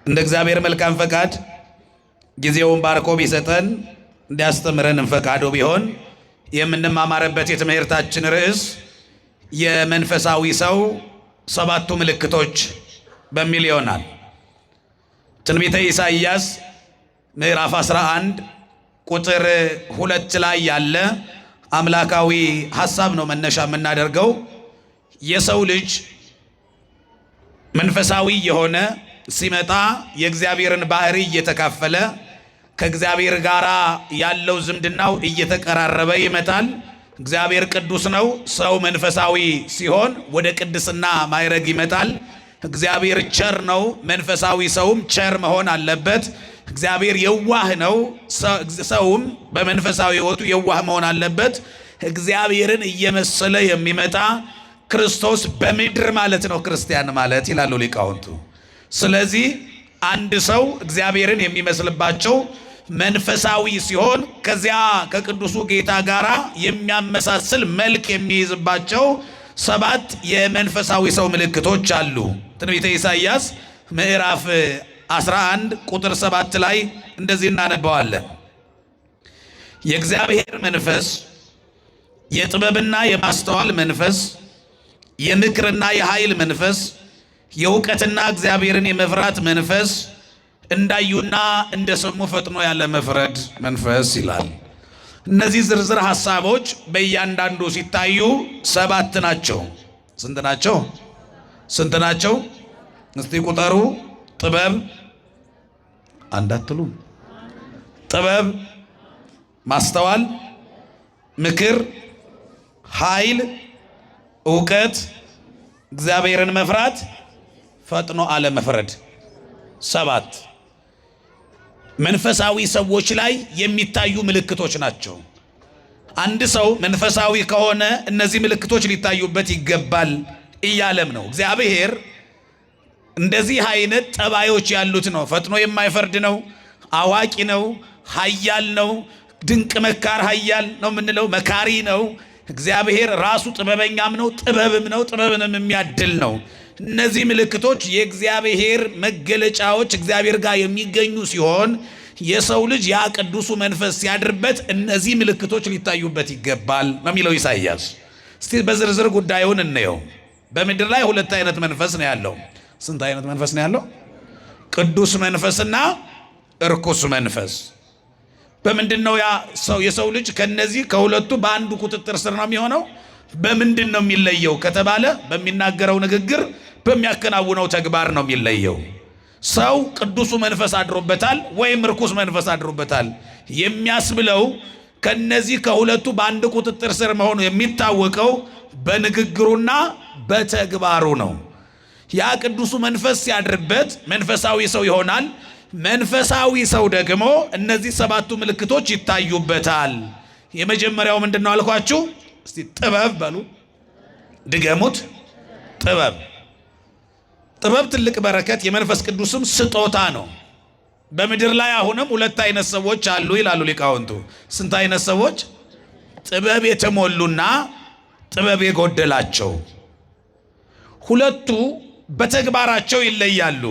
እንደ እግዚአብሔር መልካም ፈቃድ ጊዜውን ባርኮ ቢሰጠን እንዲያስተምረን ፈቃዱ ቢሆን የምንማማርበት የትምህርታችን ርዕስ የመንፈሳዊ ሰው ሰባቱ ምልክቶች በሚል ይሆናል። ትንቢተ ኢሳይያስ ምዕራፍ 11 ቁጥር 2 ላይ ያለ አምላካዊ ሐሳብ ነው መነሻ የምናደርገው። የሰው ልጅ መንፈሳዊ የሆነ ሲመጣ የእግዚአብሔርን ባህሪ እየተካፈለ ከእግዚአብሔር ጋር ያለው ዝምድናው እየተቀራረበ ይመጣል። እግዚአብሔር ቅዱስ ነው። ሰው መንፈሳዊ ሲሆን ወደ ቅድስና ማይረግ ይመጣል። እግዚአብሔር ቸር ነው። መንፈሳዊ ሰውም ቸር መሆን አለበት። እግዚአብሔር የዋህ ነው። ሰውም በመንፈሳዊ ሕይወቱ የዋህ መሆን አለበት። እግዚአብሔርን እየመሰለ የሚመጣ ክርስቶስ በምድር ማለት ነው ክርስቲያን ማለት ይላሉ ሊቃውንቱ። ስለዚህ አንድ ሰው እግዚአብሔርን የሚመስልባቸው መንፈሳዊ ሲሆን ከዚያ ከቅዱሱ ጌታ ጋር የሚያመሳስል መልክ የሚይዝባቸው ሰባት የመንፈሳዊ ሰው ምልክቶች አሉ። ትንቢተ ኢሳይያስ ምዕራፍ 11 ቁጥር 7 ላይ እንደዚህ እናነባዋለን። የእግዚአብሔር መንፈስ፣ የጥበብና የማስተዋል መንፈስ፣ የምክርና የኃይል መንፈስ፣ የእውቀትና እግዚአብሔርን የመፍራት መንፈስ፣ እንዳዩና እንደሰሙ ፈጥኖ ያለ መፍረድ መንፈስ ይላል። እነዚህ ዝርዝር ሐሳቦች በእያንዳንዱ ሲታዩ ሰባት ናቸው። ስንት ናቸው? ስንት ናቸው? እስቲ ቁጠሩ። ጥበብ አንዳትሉም? ጥበብ፣ ማስተዋል፣ ምክር፣ ኃይል፣ እውቀት፣ እግዚአብሔርን መፍራት፣ ፈጥኖ አለመፍረድ። ሰባት መንፈሳዊ ሰዎች ላይ የሚታዩ ምልክቶች ናቸው። አንድ ሰው መንፈሳዊ ከሆነ እነዚህ ምልክቶች ሊታዩበት ይገባል እያለም ነው። እግዚአብሔር እንደዚህ አይነት ጠባዮች ያሉት ነው። ፈጥኖ የማይፈርድ ነው፣ አዋቂ ነው፣ ኃያል ነው፣ ድንቅ መካር ኃያል ነው የምንለው መካሪ ነው። እግዚአብሔር ራሱ ጥበበኛም ነው፣ ጥበብም ነው፣ ጥበብንም የሚያድል ነው። እነዚህ ምልክቶች የእግዚአብሔር መገለጫዎች እግዚአብሔር ጋር የሚገኙ ሲሆን የሰው ልጅ ያ ቅዱሱ መንፈስ ሲያድርበት እነዚህ ምልክቶች ሊታዩበት ይገባል ነው የሚለው ኢሳይያስ። እስቲ በዝርዝር ጉዳዩን እንየው። በምድር ላይ ሁለት አይነት መንፈስ ነው ያለው። ስንት አይነት መንፈስ ነው ያለው? ቅዱስ መንፈስና እርኩስ መንፈስ። በምንድን ነው የሰው ልጅ ከነዚህ ከሁለቱ በአንዱ ቁጥጥር ስር ነው የሚሆነው? በምንድን ነው የሚለየው ከተባለ በሚናገረው ንግግር፣ በሚያከናውነው ተግባር ነው የሚለየው። ሰው ቅዱሱ መንፈስ አድሮበታል ወይም ርኩስ መንፈስ አድሮበታል የሚያስብለው ከነዚህ ከሁለቱ በአንድ ቁጥጥር ስር መሆኑ የሚታወቀው በንግግሩና በተግባሩ ነው። ያ ቅዱሱ መንፈስ ሲያድርበት መንፈሳዊ ሰው ይሆናል። መንፈሳዊ ሰው ደግሞ እነዚህ ሰባቱ ምልክቶች ይታዩበታል። የመጀመሪያው ምንድን ነው አልኳችሁ? እስቲ ጥበብ በሉ፣ ድገሙት። ጥበብ። ጥበብ ትልቅ በረከት የመንፈስ ቅዱስም ስጦታ ነው። በምድር ላይ አሁንም ሁለት አይነት ሰዎች አሉ ይላሉ ሊቃውንቱ። ስንት አይነት ሰዎች? ጥበብ የተሞሉና ጥበብ የጎደላቸው። ሁለቱ በተግባራቸው ይለያሉ።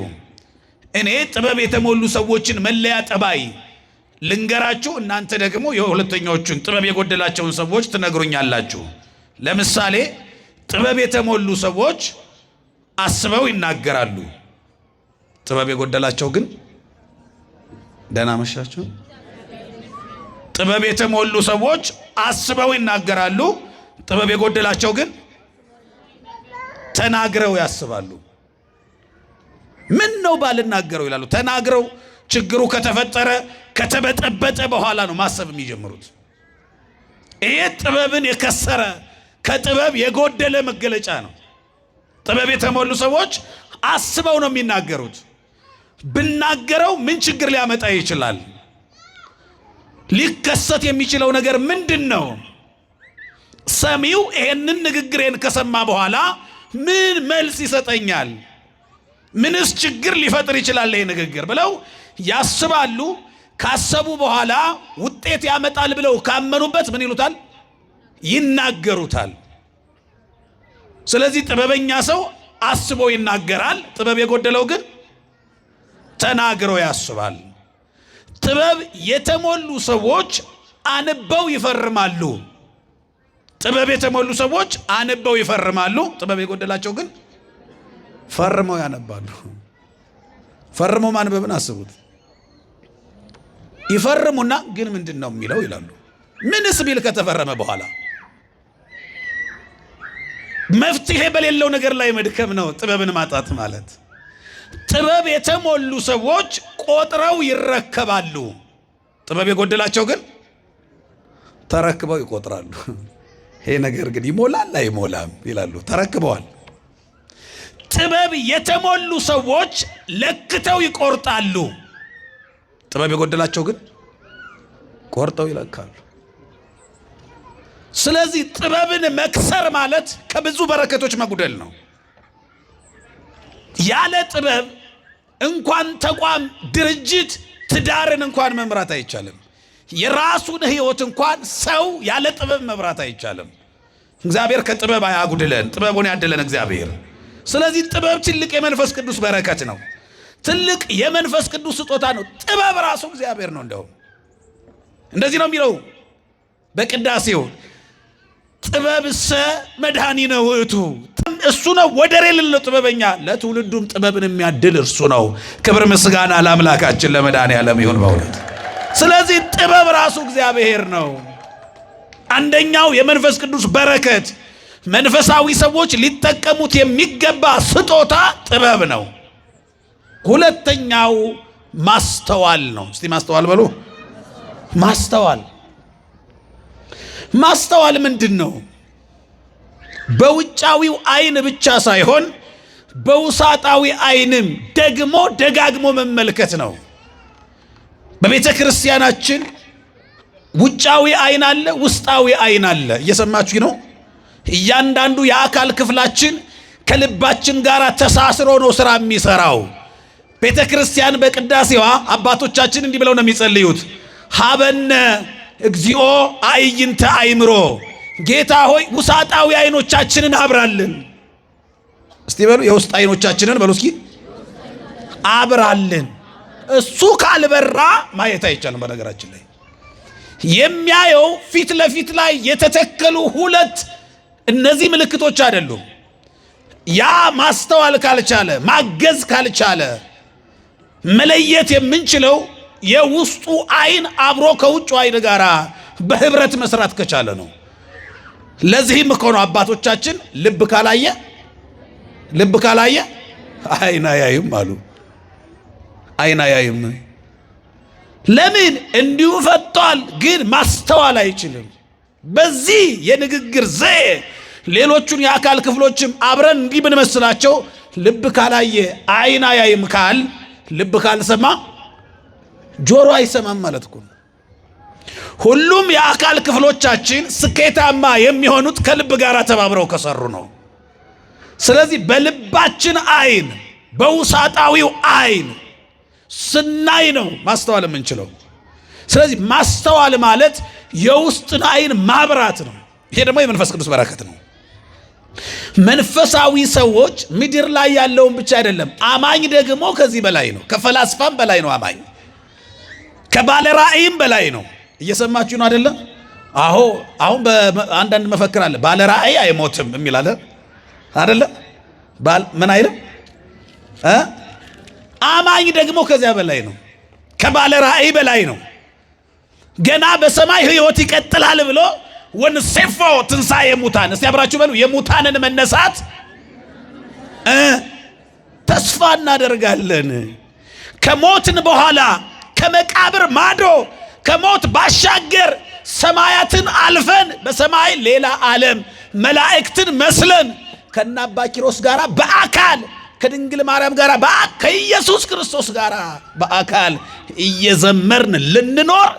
እኔ ጥበብ የተሞሉ ሰዎችን መለያ ጠባይ ልንገራችሁ፣ እናንተ ደግሞ የሁለተኞቹን ጥበብ የጎደላቸውን ሰዎች ትነግሩኛላችሁ። ለምሳሌ ጥበብ የተሞሉ ሰዎች አስበው ይናገራሉ። ጥበብ የጎደላቸው ግን ደህና መሻችሁ። ጥበብ የተሞሉ ሰዎች አስበው ይናገራሉ። ጥበብ የጎደላቸው ግን ተናግረው ያስባሉ። ምን ነው ባልናገረው ይላሉ። ተናግረው ችግሩ ከተፈጠረ ከተበጠበጠ በኋላ ነው ማሰብ የሚጀምሩት። ይሄ ጥበብን የከሰረ ከጥበብ የጎደለ መገለጫ ነው። ጥበብ የተሞሉ ሰዎች አስበው ነው የሚናገሩት። ብናገረው ምን ችግር ሊያመጣ ይችላል? ሊከሰት የሚችለው ነገር ምንድን ነው? ሰሚው ይሄንን ንግግሬን ከሰማ በኋላ ምን መልስ ይሰጠኛል? ምንስ ችግር ሊፈጥር ይችላል ይሄ ንግግር ብለው ያስባሉ። ካሰቡ በኋላ ውጤት ያመጣል ብለው ካመኑበት ምን ይሉታል? ይናገሩታል። ስለዚህ ጥበበኛ ሰው አስቦ ይናገራል። ጥበብ የጎደለው ግን ተናግሮ ያስባል። ጥበብ የተሞሉ ሰዎች አንበው ይፈርማሉ። ጥበብ የተሞሉ ሰዎች አንበው ይፈርማሉ። ጥበብ የጎደላቸው ግን ፈርመው ያነባሉ። ፈርመው ማንበብን አስቡት። ይፈርሙና ግን ምንድነው የሚለው ይላሉ። ምንስ ቢል ከተፈረመ በኋላ መፍትሄ በሌለው ነገር ላይ መድከም ነው ጥበብን ማጣት ማለት። ጥበብ የተሞሉ ሰዎች ቆጥረው ይረከባሉ። ጥበብ የጎደላቸው ግን ተረክበው ይቆጥራሉ። ይሄ ነገር ግን ይሞላል አይሞላም ይላሉ። ተረክበዋል። ጥበብ የተሞሉ ሰዎች ለክተው ይቆርጣሉ። ጥበብ የጎደላቸው ግን ቆርጠው ይለካሉ። ስለዚህ ጥበብን መክሰር ማለት ከብዙ በረከቶች መጉደል ነው። ያለ ጥበብ እንኳን ተቋም፣ ድርጅት፣ ትዳርን እንኳን መምራት አይቻልም። የራሱን ሕይወት እንኳን ሰው ያለ ጥበብ መምራት አይቻልም። እግዚአብሔር ከጥበብ አያጉድለን፣ ጥበቡን ያድለን እግዚአብሔር። ስለዚህ ጥበብ ትልቅ የመንፈስ ቅዱስ በረከት ነው። ትልቅ የመንፈስ ቅዱስ ስጦታ ነው። ጥበብ ራሱ እግዚአብሔር ነው። እንደዚህ ነው የሚለው በቅዳሴው ጥበብሰ መድኃኒነ ውእቱ፣ እሱ ነው ወደር የሌለው ጥበበኛ፣ ለትውልዱም ጥበብን የሚያድል እርሱ ነው። ክብር ምስጋና ለአምላካችን ለመድኃኔዓለም ይሁን በእውነት። ስለዚህ ጥበብ ራሱ እግዚአብሔር ነው። አንደኛው የመንፈስ ቅዱስ በረከት፣ መንፈሳዊ ሰዎች ሊጠቀሙት የሚገባ ስጦታ ጥበብ ነው። ሁለተኛው ማስተዋል ነው። እስቲ ማስተዋል በሉ። ማስተዋል ምንድን ነው? በውጫዊው አይን ብቻ ሳይሆን በውሳጣዊ አይንም ደግሞ ደጋግሞ መመልከት ነው። በቤተ ክርስቲያናችን ውጫዊ አይን አለ፣ ውስጣዊ አይን አለ። እየሰማችሁ ነው? እያንዳንዱ የአካል ክፍላችን ከልባችን ጋር ተሳስሮ ነው ስራ የሚሰራው። ቤተ ክርስቲያን በቅዳሴዋ አባቶቻችን እንዲህ ብለው ነው የሚጸልዩት። ሀበነ እግዚኦ አዕይንተ አእምሮ፣ ጌታ ሆይ ውሳጣዊ አይኖቻችንን አብራልን። እስቲ በሉ የውስጥ አይኖቻችንን በሉ እስኪ አብራልን። እሱ ካልበራ ማየት አይቻልም። በነገራችን ላይ የሚያየው ፊት ለፊት ላይ የተተከሉ ሁለት እነዚህ ምልክቶች አይደሉም። ያ ማስተዋል ካልቻለ፣ ማገዝ ካልቻለ፣ መለየት የምንችለው የውስጡ አይን አብሮ ከውጭ አይን ጋር በህብረት መስራት ከቻለ ነው። ለዚህም እኮ ነው አባቶቻችን ልብ ካላየ አይን አያይም አሉ። አይን አያይም። ለምን? እንዲሁ ፈጥቷል፣ ግን ማስተዋል አይችልም። በዚህ የንግግር ዘዬ ሌሎቹን የአካል ክፍሎችም አብረን እንዲህ ብንመስላቸው ልብ ካላየ አይን አያይም ካል፣ ልብ ካልሰማ ጆሮ አይሰማም ማለት እኮ ነው። ሁሉም የአካል ክፍሎቻችን ስኬታማ የሚሆኑት ከልብ ጋር ተባብረው ከሰሩ ነው። ስለዚህ በልባችን አይን፣ በውሳጣዊው አይን ስናይ ነው ማስተዋል የምንችለው። ስለዚህ ማስተዋል ማለት የውስጥን አይን ማብራት ነው። ይሄ ደግሞ የመንፈስ ቅዱስ በረከት ነው። መንፈሳዊ ሰዎች ምድር ላይ ያለውን ብቻ አይደለም፣ አማኝ ደግሞ ከዚህ በላይ ነው። ከፈላስፋም በላይ ነው አማኝ፣ ከባለ ራእይም በላይ ነው። እየሰማችሁ ነው አይደለም? አሁን በአንዳንድ መፈክር አለ፣ ባለ ራእይ አይሞትም የሚል አለ አይደለ? ምን አይልም? አማኝ ደግሞ ከዚያ በላይ ነው፣ ከባለ ራእይ በላይ ነው። ገና በሰማይ ሕይወት ይቀጥላል ብሎ ወንሴፎ ትንሣኤ ሙታን፣ እስቲ አብራችሁ በሉ፣ የሙታንን መነሳት ተስፋ እናደርጋለን። ከሞትን በኋላ ከመቃብር ማዶ ከሞት ባሻገር ሰማያትን አልፈን በሰማይ ሌላ ዓለም መላእክትን መስለን ከነ አባ ኪሮስ ጋር በአካል ከድንግል ማርያም ጋር ከኢየሱስ ክርስቶስ ጋር በአካል እየዘመርን ልንኖር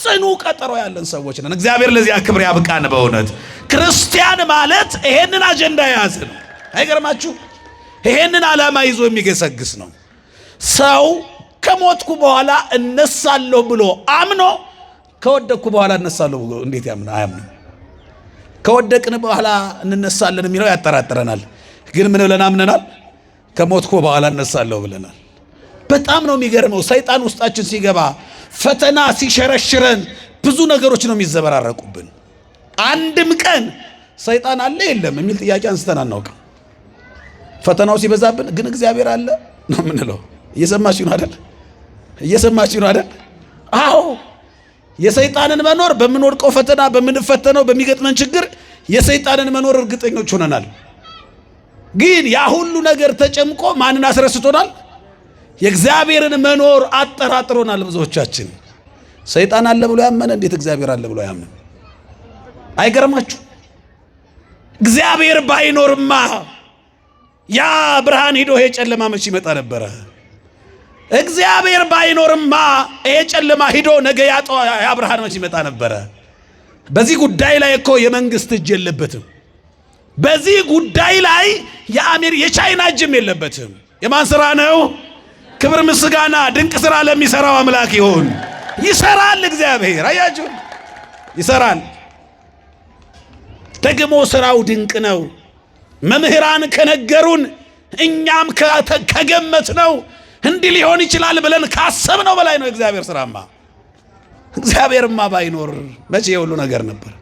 ጽኑ ቀጠሮ ያለን ሰዎች ነን። እግዚአብሔር ለዚያ ክብር ያብቃን። በእውነት ክርስቲያን ማለት ይሄንን አጀንዳ የያዘ ነው። አይገርማችሁ? ይሄንን ዓላማ ይዞ የሚገሰግስ ነው። ሰው ከሞትኩ በኋላ እነሳለሁ ብሎ አምኖ ከወደቅኩ በኋላ እነሳለሁ እንዴት አያምንም? ከወደቅን በኋላ እንነሳለን የሚለው ያጠራጥረናል። ግን ምን ብለን አምነናል? ከሞትኩ በኋላ እነሳለሁ ብለናል። በጣም ነው የሚገርመው። ሰይጣን ውስጣችን ሲገባ ፈተና ሲሸረሽረን ብዙ ነገሮች ነው የሚዘበራረቁብን። አንድም ቀን ሰይጣን አለ የለም የሚል ጥያቄ አንስተን አናውቅም። ፈተናው ሲበዛብን ግን እግዚአብሔር አለ ነው የምንለው። እየሰማችሁ ነው አይደል? እየሰማችሁ ነው አይደል? አዎ የሰይጣንን መኖር በምንወድቀው ፈተና፣ በምንፈተነው፣ በሚገጥመን ችግር የሰይጣንን መኖር እርግጠኞች ሆነናል። ግን ያ ሁሉ ነገር ተጨምቆ ማንን አስረስቶናል? የእግዚአብሔርን መኖር አጠራጥሮናል። ብዙዎቻችን ሰይጣን አለ ብሎ ያመነ እንዴት እግዚአብሔር አለ ብሎ ያመነ? አይገርማችሁ? እግዚአብሔር ባይኖርማ ያ ብርሃን ሄዶ ይሄ ጨለማ መቼ ይመጣ ነበረ? እግዚአብሔር ባይኖርማ ይሄ ጨለማ ሄዶ ነገ ያ ብርሃን መቼ ይመጣ ነበረ? በዚህ ጉዳይ ላይ እኮ የመንግስት እጅ የለበትም። በዚህ ጉዳይ ላይ የቻይና እጅም የለበትም። የማን ስራ ነው? ክብር ምስጋና ድንቅ ስራ ለሚሰራው አምላክ ይሁን። ይሰራል እግዚአብሔር። አያችሁ ይሰራል። ደግሞ ስራው ድንቅ ነው። መምህራን ከነገሩን እኛም ከገመት ነው እንዲህ ሊሆን ይችላል ብለን ካሰብነው በላይ ነው እግዚአብሔር ስራማ። እግዚአብሔርማ ባይኖር መቼ የሁሉ ነገር ነበር።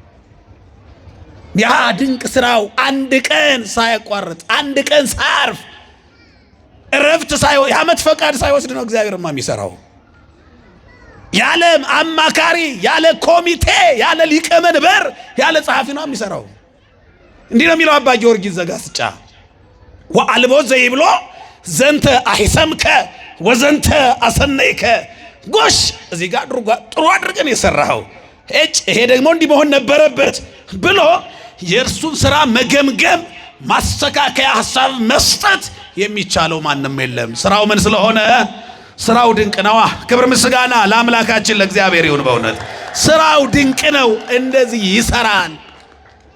ያ ድንቅ ስራው አንድ ቀን ሳያቋርጥ፣ አንድ ቀን ሳያርፍ፣ እረፍት ሳይወስድ፣ የዓመት ፈቃድ ሳይወስድ ነው እግዚአብሔርማ የሚሰራው። ያለ አማካሪ፣ ያለ ኮሚቴ፣ ያለ ሊቀመንበር፣ ያለ ጸሐፊ ነው የሚሰራው። እንዲህ ነው የሚለው አባ ጊዮርጊስ ዘጋስጫ ወአልቦ ዘይብሎ ዘንተ አሂሰምከ ወዘንተ አሰነይከ። ጎሽ እዚህ ጋር ጥሩ አድርገን የሰራኸው ይሄ ደግሞ እንዲህ መሆን ነበረበት ብሎ የእርሱን ስራ መገምገም፣ ማስተካከያ ሐሳብ መስጠት የሚቻለው ማንም የለም። ስራው ምን ስለሆነ? ስራው ድንቅ ነዋ። ክብር ምስጋና ለአምላካችን ለእግዚአብሔር ይሁን። በእውነት ስራው ድንቅ ነው። እንደዚህ ይሰራል።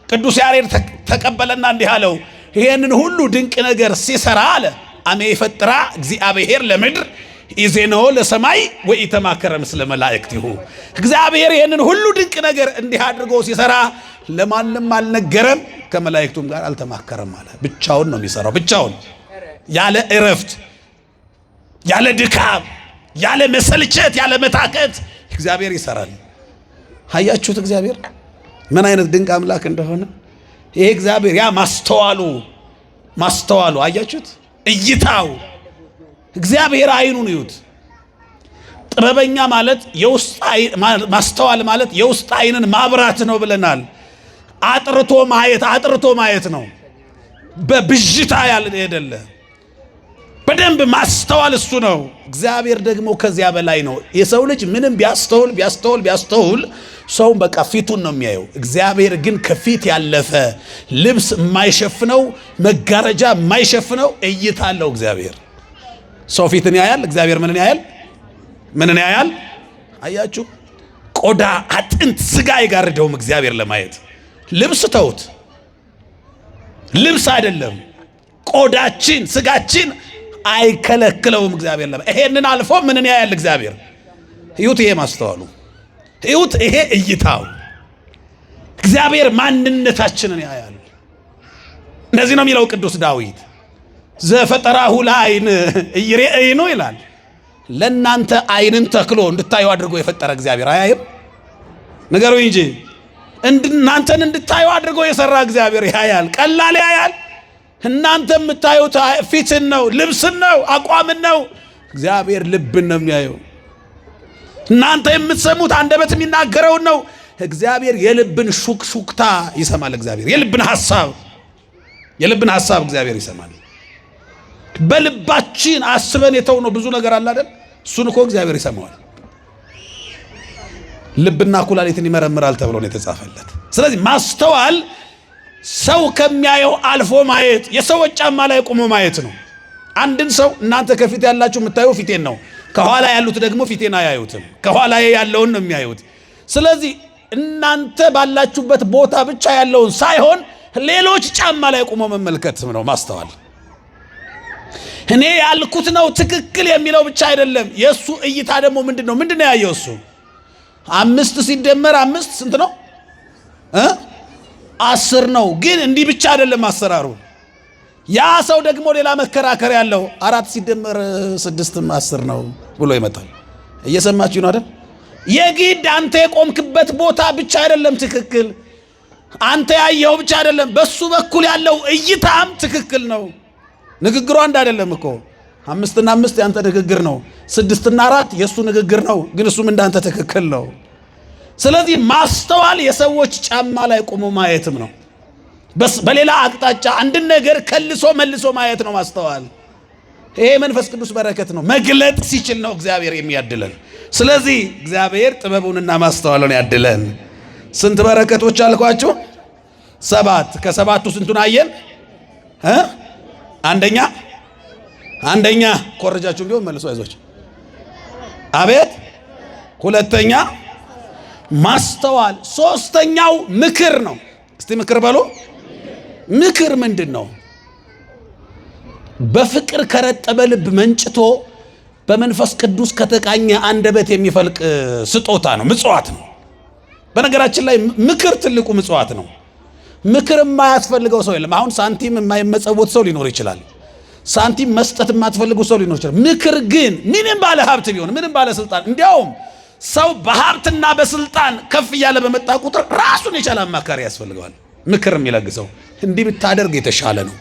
ቅዱስ ያሬድ ተቀበለና እንዲህ አለው፣ ይሄንን ሁሉ ድንቅ ነገር ሲሰራ አለ አሜ ይፈጥራ እግዚአብሔር ለምድር ኢዜነው ለሰማይ ወኢተማከረ ምስለ መላእክቲሁ። እግዚአብሔር ይሄንን ሁሉ ድንቅ ነገር እንዲህ አድርጎ ሲሰራ ለማንም አልነገረም፣ ከመላእክቱም ጋር አልተማከረም አለ። ብቻውን ነው የሚሰራው፣ ብቻውን ያለ እረፍት፣ ያለ ድካም፣ ያለ መሰልቸት፣ ያለ መታከት እግዚአብሔር ይሰራል። አያችሁት እግዚአብሔር ምን አይነት ድንቅ አምላክ እንደሆነ? ይሄ እግዚአብሔር ያ ማስተዋሉ አያችሁት? እይታው እግዚአብሔር አይኑን ይዩት። ጥበበኛ ማለት ማስተዋል ማለት የውስጥ አይንን ማብራት ነው ብለናል። አጥርቶ ማየት ነው። በብዥታ አይደለ፣ በደንብ ማስተዋል እሱ ነው። እግዚአብሔር ደግሞ ከዚያ በላይ ነው። የሰው ልጅ ምንም ቢያስተውል ሰው በቃ ፊቱን ነው የሚያየው። እግዚአብሔር ግን ከፊት ያለፈ ልብስ የማይሸፍነው መጋረጃ የማይሸፍነው እይታ አለው እግዚአብሔር። ሰው ፊትን ያያል፣ እግዚአብሔር ምንን ያያል? አያችሁ? ቆዳ፣ አጥንት፣ ስጋ አይጋርደውም እግዚአብሔር ለማየት። ልብስ ተውት፣ ልብስ አይደለም ቆዳችን፣ ስጋችን አይከለክለውም እግዚአብሔር ለማየት። ይሄንን አልፎ ምንን ያያል እግዚአብሔር? እዩት፣ ይሄ ማስተዋሉ፣ እዩት፣ ይሄ እይታው። እግዚአብሔር ማንነታችንን ያያል። እንደዚህ ነው የሚለው ቅዱስ ዳዊት ዘፈጠራሁ ለዓይን ኢይሬእይኑ ይላል። ለእናንተ አይንን ተክሎ እንድታዩ አድርጎ የፈጠረ እግዚአብሔር አያይም? ንገሩኝ እንጂ እናንተን እንድታዩ አድርጎ የሰራ እግዚአብሔር ያያል። ቀላል ያያል? እናንተ የምታዩት ፊትን ነው፣ ልብስን ነው፣ አቋምን ነው። እግዚአብሔር ልብን ነው የሚያየው። እናንተ የምትሰሙት አንደበት የሚናገረውን ነው። እግዚአብሔር የልብን ሹክሹክታ ይሰማል። እግዚአብሔር የልብን ሐሳብ እግዚአብሔር ይሰማል። በልባችን አስበን የተውነው ብዙ ነገር አለ አይደል? እሱን እኮ እግዚአብሔር ይሰማዋል። ልብና ኩላሊትን ይመረምራል ተብሎ ነው የተጻፈለት። ስለዚህ ማስተዋል ሰው ከሚያየው አልፎ ማየት፣ የሰዎች ጫማ ላይ ቆሞ ማየት ነው። አንድን ሰው እናንተ ከፊት ያላችሁ የምታዩ ፊቴን ነው፣ ከኋላ ያሉት ደግሞ ፊቴን አያዩትም፣ ከኋላ ያለውን ነው የሚያዩት። ስለዚህ እናንተ ባላችሁበት ቦታ ብቻ ያለውን ሳይሆን ሌሎች ጫማ ላይ ቆሞ መመልከት ነው ማስተዋል። እኔ ያልኩት ነው ትክክል የሚለው ብቻ አይደለም። የሱ እይታ ደግሞ ምንድነው ያየው? እሱ 5 ሲደመር 5 ስንት ነው? 10 ነው። ግን እንዲህ ብቻ አይደለም አሰራሩ። ያ ሰው ደግሞ ሌላ መከራከር ያለው 4 ሲደመር 6 10 ነው ብሎ ይመጣል። እየሰማችሁ ነው አይደል? የግድ አንተ የቆምክበት ቦታ ብቻ አይደለም ትክክል፣ አንተ ያየው ብቻ አይደለም፣ በሱ በኩል ያለው እይታም ትክክል ነው። ንግግሩ አንድ አይደለም እኮ 5 እና 5 ያንተ ንግግር ነው፣ 6 እና 4 የሱ ንግግር ነው፣ ግን እሱም እንዳንተ ትክክል ነው። ስለዚህ ማስተዋል የሰዎች ጫማ ላይ ቆሞ ማየትም ነው። በሌላ አቅጣጫ አንድን ነገር ከልሶ መልሶ ማየት ነው ማስተዋል። ይሄ መንፈስ ቅዱስ በረከት ነው። መግለጥ ሲችል ነው እግዚአብሔር የሚያድለን። ስለዚህ እግዚአብሔር ጥበቡንና ማስተዋሉን ያድለን። ስንት በረከቶች አልኳችሁ? 7። ከሰባቱ ስንቱን አየን? አንደኛ ኮረጃችሁ ቢሆን መልሶ አይዞች። አቤት። ሁለተኛ ማስተዋል። ሶስተኛው ምክር ነው። እስቲ ምክር በሉ። ምክር ምንድን ነው? በፍቅር ከረጠበ ልብ መንጭቶ በመንፈስ ቅዱስ ከተቃኘ አንደበት የሚፈልቅ ስጦታ ነው፣ ምጽዋት ነው። በነገራችን ላይ ምክር ትልቁ ምጽዋት ነው። ምክር የማያስፈልገው ሰው የለም። አሁን ሳንቲም የማይመጸወት ሰው ሊኖር ይችላል። ሳንቲም መስጠት የማትፈልጉ ሰው ሊኖር ይችላል። ምክር ግን ምንም ባለ ሀብት ቢሆን ምንም ባለ ስልጣን፣ እንዲያውም ሰው በሀብትና በስልጣን ከፍ እያለ በመጣ ቁጥር ራሱን የቻለ አማካሪ ያስፈልገዋል። ምክር የሚለግሰው እንዲህ ብታደርግ የተሻለ ነው፣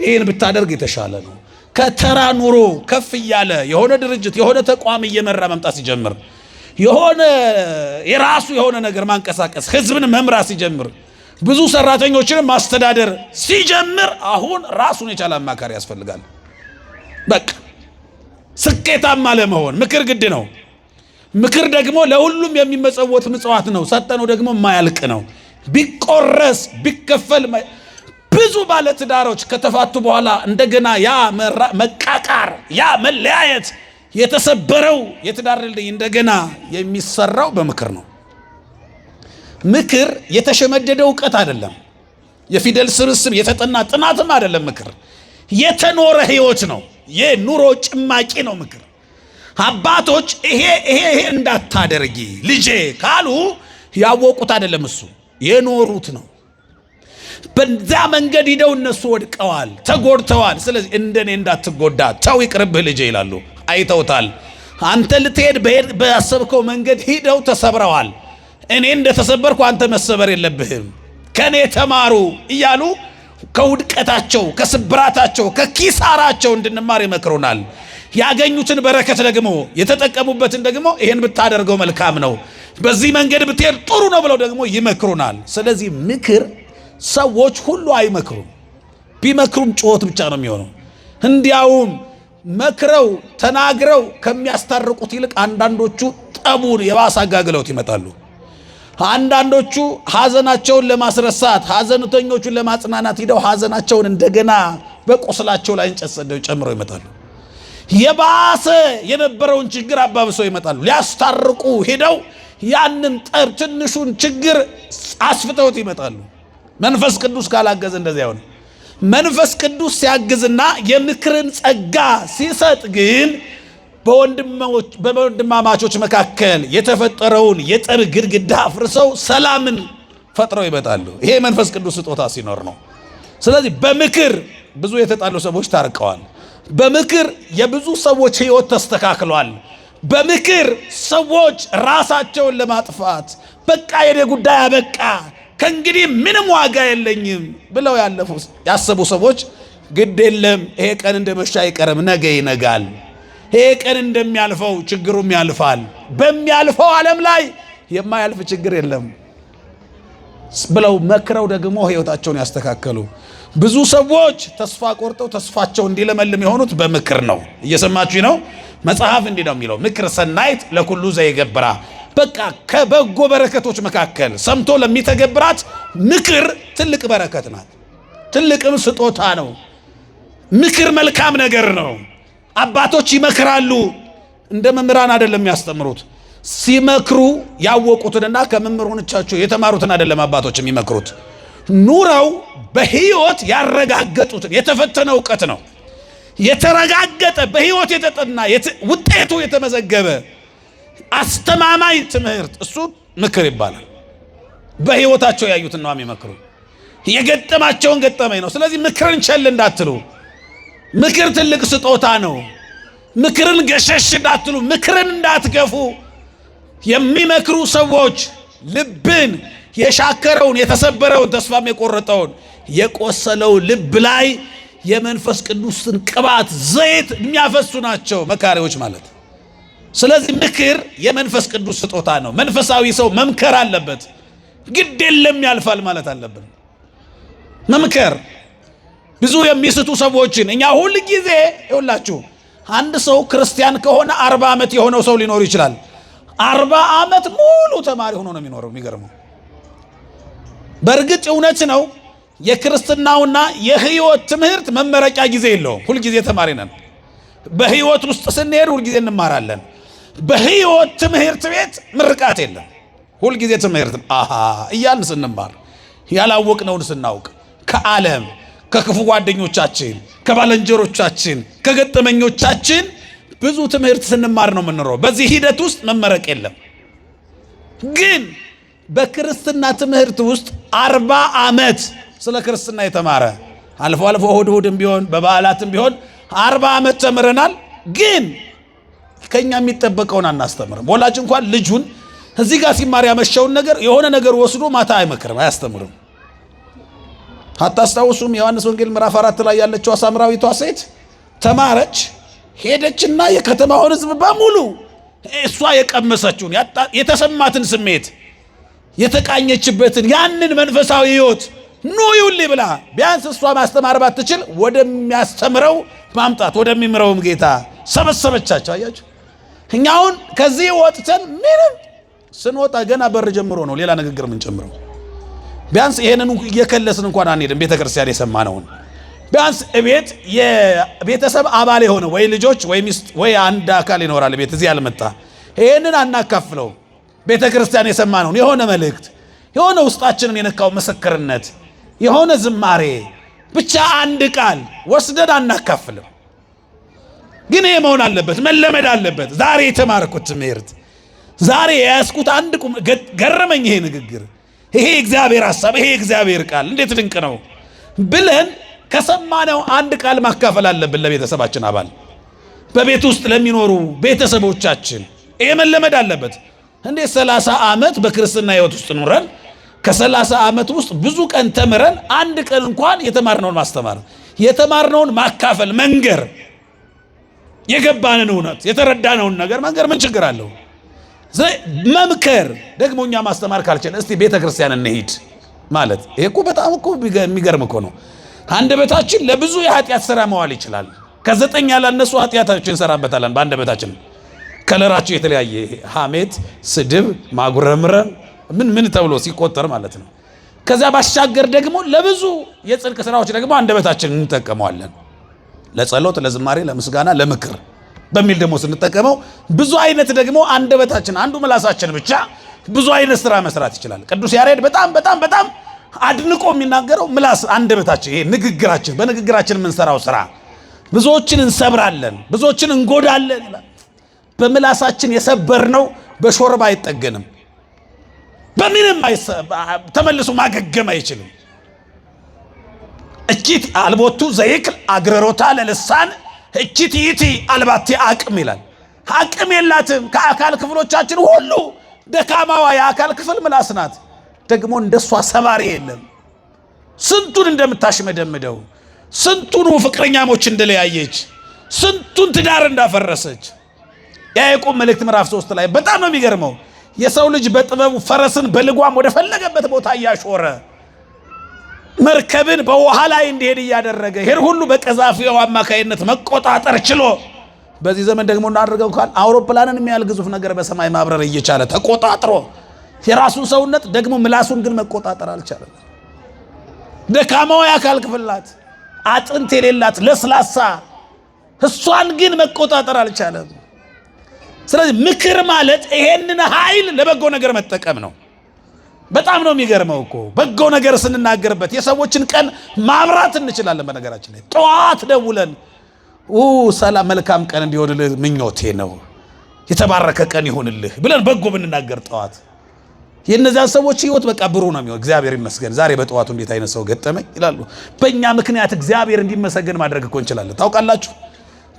ይህን ብታደርግ የተሻለ ነው። ከተራ ኑሮ ከፍ እያለ የሆነ ድርጅት የሆነ ተቋም እየመራ መምጣት ሲጀምር፣ የሆነ የራሱ የሆነ ነገር ማንቀሳቀስ ህዝብን መምራት ሲጀምር፣ ብዙ ሰራተኞችን ማስተዳደር ሲጀምር፣ አሁን ራሱን የቻለ አማካሪ ያስፈልጋል። በቃ ስኬታማ ለመሆን ምክር ግድ ነው። ምክር ደግሞ ለሁሉም የሚመጸወት ምጽዋት ነው። ሰጠነው ደግሞ የማያልቅ ነው። ቢቆረስ ቢከፈል ብዙ ባለ ትዳሮች ከተፋቱ በኋላ እንደገና ያ መቃቃር ያ መለያየት የተሰበረው የትዳር ድልድይ እንደገና የሚሰራው በምክር ነው። ምክር የተሸመደደ እውቀት አይደለም። የፊደል ስብስብ የተጠና ጥናትም አይደለም። ምክር የተኖረ ህይወት ነው። የኑሮ ጭማቂ ነው ምክር። አባቶች ይሄ እንዳታደርጊ ልጄ ካሉ ያወቁት አይደለም፣ እሱ የኖሩት ነው። በዛ መንገድ ሂደው እነሱ ወድቀዋል፣ ተጎድተዋል። ስለዚህ እንደኔ እንዳትጎዳ ተው ይቅርብህ ልጄ ይላሉ። አይተውታል። አንተ ልትሄድ በያሰብከው መንገድ ሂደው ተሰብረዋል። እኔ እንደተሰበርኩ አንተ መሰበር የለብህም፣ ከኔ ተማሩ እያሉ ከውድቀታቸው፣ ከስብራታቸው፣ ከኪሳራቸው እንድንማር ይመክሩናል። ያገኙትን በረከት ደግሞ የተጠቀሙበትን ደግሞ ይሄን ብታደርገው መልካም ነው፣ በዚህ መንገድ ብትሄድ ጥሩ ነው ብለው ደግሞ ይመክሩናል። ስለዚህ ምክር ሰዎች ሁሉ አይመክሩም። ቢመክሩም ጩኸት ብቻ ነው የሚሆነው። እንዲያውም መክረው ተናግረው ከሚያስታርቁት ይልቅ አንዳንዶቹ ጠቡን የባሰ አጋግለውት ይመጣሉ። አንዳንዶቹ ሐዘናቸውን ለማስረሳት ሐዘንተኞቹን ለማጽናናት ሂደው ሐዘናቸውን እንደገና በቁስላቸው ላይ እንጨት ሰደው ጨምረው ይመጣሉ። የባሰ የነበረውን ችግር አባብሰው ይመጣሉ። ሊያስታርቁ ሄደው ያንን ጠብ ትንሹን ችግር አስፍተውት ይመጣሉ። መንፈስ ቅዱስ ካላገዘ እንደዚያ ሆነ። መንፈስ ቅዱስ ሲያግዝና የምክርን ጸጋ ሲሰጥ ግን በወንድማማቾች መካከል የተፈጠረውን የጠብ ግድግዳ አፍርሰው ሰላምን ፈጥረው ይመጣሉ። ይሄ መንፈስ ቅዱስ ስጦታ ሲኖር ነው። ስለዚህ በምክር ብዙ የተጣሉ ሰዎች ታርቀዋል። በምክር የብዙ ሰዎች ሕይወት ተስተካክሏል። በምክር ሰዎች ራሳቸውን ለማጥፋት በቃ የኔ ጉዳይ አበቃ ከእንግዲህ ምንም ዋጋ የለኝም ብለው ያሰቡ ሰዎች ግድ የለም ይሄ ቀን እንደመሻ አይቀርም፣ ነገ ይነጋል፣ ይሄ ቀን እንደሚያልፈው ችግሩም ያልፋል፣ በሚያልፈው ዓለም ላይ የማያልፍ ችግር የለም ብለው መክረው ደግሞ ሕይወታቸውን ያስተካከሉ ብዙ ሰዎች ተስፋ ቆርጠው ተስፋቸው እንዲለመልም የሆኑት በምክር ነው። እየሰማችሁ ነው? መጽሐፍ እንዲህ ነው የሚለው፣ ምክር ሰናይት ለኩሉ ዘይገብራ። በቃ ከበጎ በረከቶች መካከል ሰምቶ ለሚተገብራት ምክር ትልቅ በረከት ናት፣ ትልቅም ስጦታ ነው። ምክር መልካም ነገር ነው። አባቶች ይመክራሉ፣ እንደ መምህራን አይደለም የሚያስተምሩት። ሲመክሩ ያወቁትንና ከመምህራኖቻቸው የተማሩትን አይደለም አባቶች የሚመክሩት፣ ኑረው በህይወት ያረጋገጡትን የተፈተነ እውቀት ነው። የተረጋገጠ በህይወት የተጠና ውጤቱ የተመዘገበ አስተማማኝ ትምህርት፣ እሱ ምክር ይባላል። በህይወታቸው ያዩትን ነው የሚመክሩ፣ የገጠማቸውን ገጠመኝ ነው። ስለዚህ ምክርን ቸል እንዳትሉ። ምክር ትልቅ ስጦታ ነው። ምክርን ገሸሽ እንዳትሉ፣ ምክርን እንዳትገፉ። የሚመክሩ ሰዎች ልብን የሻከረውን የተሰበረውን ተስፋም የቆረጠውን የቆሰለው ልብ ላይ የመንፈስ ቅዱስን ቅባት ዘይት የሚያፈሱ ናቸው መካሪዎች ማለት። ስለዚህ ምክር የመንፈስ ቅዱስ ስጦታ ነው። መንፈሳዊ ሰው መምከር አለበት። ግድ የለም ያልፋል ማለት አለብን። መምከር ብዙ የሚስቱ ሰዎችን እኛ ሁል ጊዜ ይውላችሁ፣ አንድ ሰው ክርስቲያን ከሆነ 40 ዓመት የሆነው ሰው ሊኖር ይችላል። 40 ዓመት ሙሉ ተማሪ ሆኖ ነው የሚኖረው። የሚገርመው በእርግጥ እውነት ነው። የክርስትናውና የህይወት ትምህርት መመረቂያ ጊዜ የለውም። ሁል ጊዜ ተማሪ ነን። በህይወት ውስጥ ስንሄድ ሁል ጊዜ እንማራለን። በህይወት ትምህርት ቤት ምርቃት የለም። ሁል ጊዜ ትምህርት እያልን ስንማር ያላወቅነውን ስናውቅ ከዓለም ከክፉ ጓደኞቻችን ከባለንጀሮቻችን ከገጠመኞቻችን ብዙ ትምህርት ስንማር ነው የምንኖረው። በዚህ ሂደት ውስጥ መመረቅ የለም። ግን በክርስትና ትምህርት ውስጥ 40 ዓመት ስለ ክርስትና የተማረ አልፎ አልፎ እሑድም ቢሆን በበዓላትም ቢሆን 40 ዓመት ተምረናል። ግን ከኛ የሚጠበቀውን አናስተምርም። ወላጅ እንኳን ልጁን እዚህ ጋር ሲማር ያመሸውን ነገር የሆነ ነገር ወስዶ ማታ አይመክርም፣ አያስተምርም። አታስታውሱም? ዮሐንስ ወንጌል ምዕራፍ 4 ላይ ያለችው ሳምራዊቷ ሴት ተማረች፣ ሄደችና የከተማውን ሕዝብ በሙሉ እሷ የቀመሰችውን የተሰማትን ስሜት የተቃኘችበትን ያንን መንፈሳዊ ሕይወት ኑ ይውልኝ ብላ ቢያንስ እሷ ማስተማር ባትችል ወደሚያስተምረው ማምጣት ወደሚምረውም ጌታ ሰበሰበቻቸው። አያችሁ፣ እኛውን ከዚህ ወጥተን ምንም ስንወጣ ገና በር ጀምሮ ነው ሌላ ንግግር ምን ጨምረው። ቢያንስ ይሄንን እየከለስን እንኳን አንሄድም። ቤተክርስቲያን የሰማነውን ቢያንስ እቤት የቤተሰብ አባል የሆነ ወይ ልጆች ወይ ሚስት ወይ አንድ አካል ይኖራል ቤት እዚህ ያልመጣ ይሄንን አናካፍለው። ቤተክርስቲያን የሰማነውን የሆነ መልእክት የሆነ ውስጣችንን የነካው ምስክርነት የሆነ ዝማሬ ብቻ አንድ ቃል ወስደን አናካፍለው። ግን ይሄ መሆን አለበት፣ መለመድ አለበት። ዛሬ የተማርኩት ትምህርት ዛሬ የያዝኩት አንድ ገረመኝ። ይሄ ንግግር፣ ይሄ እግዚአብሔር ሐሳብ፣ ይሄ እግዚአብሔር ቃል እንዴት ድንቅ ነው ብለን ከሰማነው አንድ ቃል ማካፈል አለብን ለቤተሰባችን አባል፣ በቤት ውስጥ ለሚኖሩ ቤተሰቦቻችን ይሄ መለመድ አለበት። እንዴት 30 ዓመት በክርስትና ሕይወት ውስጥ ኖረን ከ30 ዓመት ውስጥ ብዙ ቀን ተምረን አንድ ቀን እንኳን የተማርነውን ማስተማር፣ የተማርነውን ማካፈል፣ መንገር፣ የገባንን እውነት የተረዳነውን ነገር መንገር ምን ችግር አለው? መምከር ደግሞ እኛ ማስተማር ካልቻለን እስቲ ቤተክርስቲያን እንሂድ ማለት ይሄ እኮ በጣም እኮ የሚገርም እኮ ነው። አንደበታችን ለብዙ የኃጢአት ሥራ መዋል ይችላል። ከ9 ያላነሱ ኃጢአታችን እንሰራበታለን በአንደበታችን። ከለራቸው የተለያየ ሐሜት፣ ስድብ፣ ማጉረምረም ምን ተብሎ ሲቆጠር ማለት ነው። ከዛ ባሻገር ደግሞ ለብዙ የጽድቅ ስራዎች ደግሞ አንደበታችንን እንጠቀመዋለን። ለጸሎት፣ ለዝማሬ፣ ለምስጋና፣ ለምክር በሚል ደግሞ ስንጠቀመው ብዙ አይነት ደግሞ አንደበታችን አንዱ ምላሳችን ብቻ ብዙ አይነት ስራ መስራት ይችላል። ቅዱስ ያሬድ በጣም አድንቆ የሚናገረው ምላስ አንደበታችን፣ ይሄ ንግግራችን፣ በንግግራችን የምንሰራው ስራ ብዙዎችን እንሰብራለን፣ ብዙዎችን እንጎዳለን ይላል። በምላሳችን የሰበርነው በሾርባ አይጠገንም፣ በምንም ተመልሶ ማገገም አይችልም። እቺት አልቦቱ ዘይክል አግረሮታ ለልሳን እቺት ይቲ አልባቴ አቅም ይላል። አቅም የላትም። ከአካል ክፍሎቻችን ሁሉ ደካማዋ የአካል ክፍል ምላስ ናት። ደግሞ እንደሷ ሰባሪ የለም። ስንቱን እንደምታሽመደምደው፣ ስንቱን ፍቅረኛሞች እንደለያየች፣ ስንቱን ትዳር እንዳፈረሰች የያዕቆብ መልእክት ምዕራፍ 3 ላይ በጣም ነው የሚገርመው። የሰው ልጅ በጥበቡ ፈረስን በልጓም ወደ ፈለገበት ቦታ እያሾረ መርከብን በውሃ ላይ እንዲሄድ እያደረገ ይሄን ሁሉ በቀዛፊው አማካይነት መቆጣጠር ችሎ በዚህ ዘመን ደግሞ እናደርገው ካል አውሮፕላንን የሚያህል ግዙፍ ነገር በሰማይ ማብረር እየቻለ ተቆጣጥሮ የራሱን ሰውነት ደግሞ ምላሱን ግን መቆጣጠር አልቻለም። ደካማው የአካል ክፍል ናት፣ አጥንት የሌላት ለስላሳ፣ እሷን ግን መቆጣጠር አልቻለም። ስለዚህ ምክር ማለት ይሄንን ኃይል ለበጎ ነገር መጠቀም ነው። በጣም ነው የሚገርመው እኮ በጎ ነገር ስንናገርበት የሰዎችን ቀን ማብራት እንችላለን። በነገራችን ላይ ጠዋት ደውለን ሰላም መልካም ቀን እንዲሆንልህ ምኞቴ ነው የተባረከ ቀን ይሁንልህ ብለን በጎ ብንናገር ጠዋት የእነዚያን ሰዎች ህይወት በቃ ብሩህ ነው የሚሆን። እግዚአብሔር ይመስገን ዛሬ በጠዋቱ እንዴት አይነት ሰው ገጠመኝ ይላሉ። በእኛ ምክንያት እግዚአብሔር እንዲመሰገን ማድረግ እኮ እንችላለን። ታውቃላችሁ፣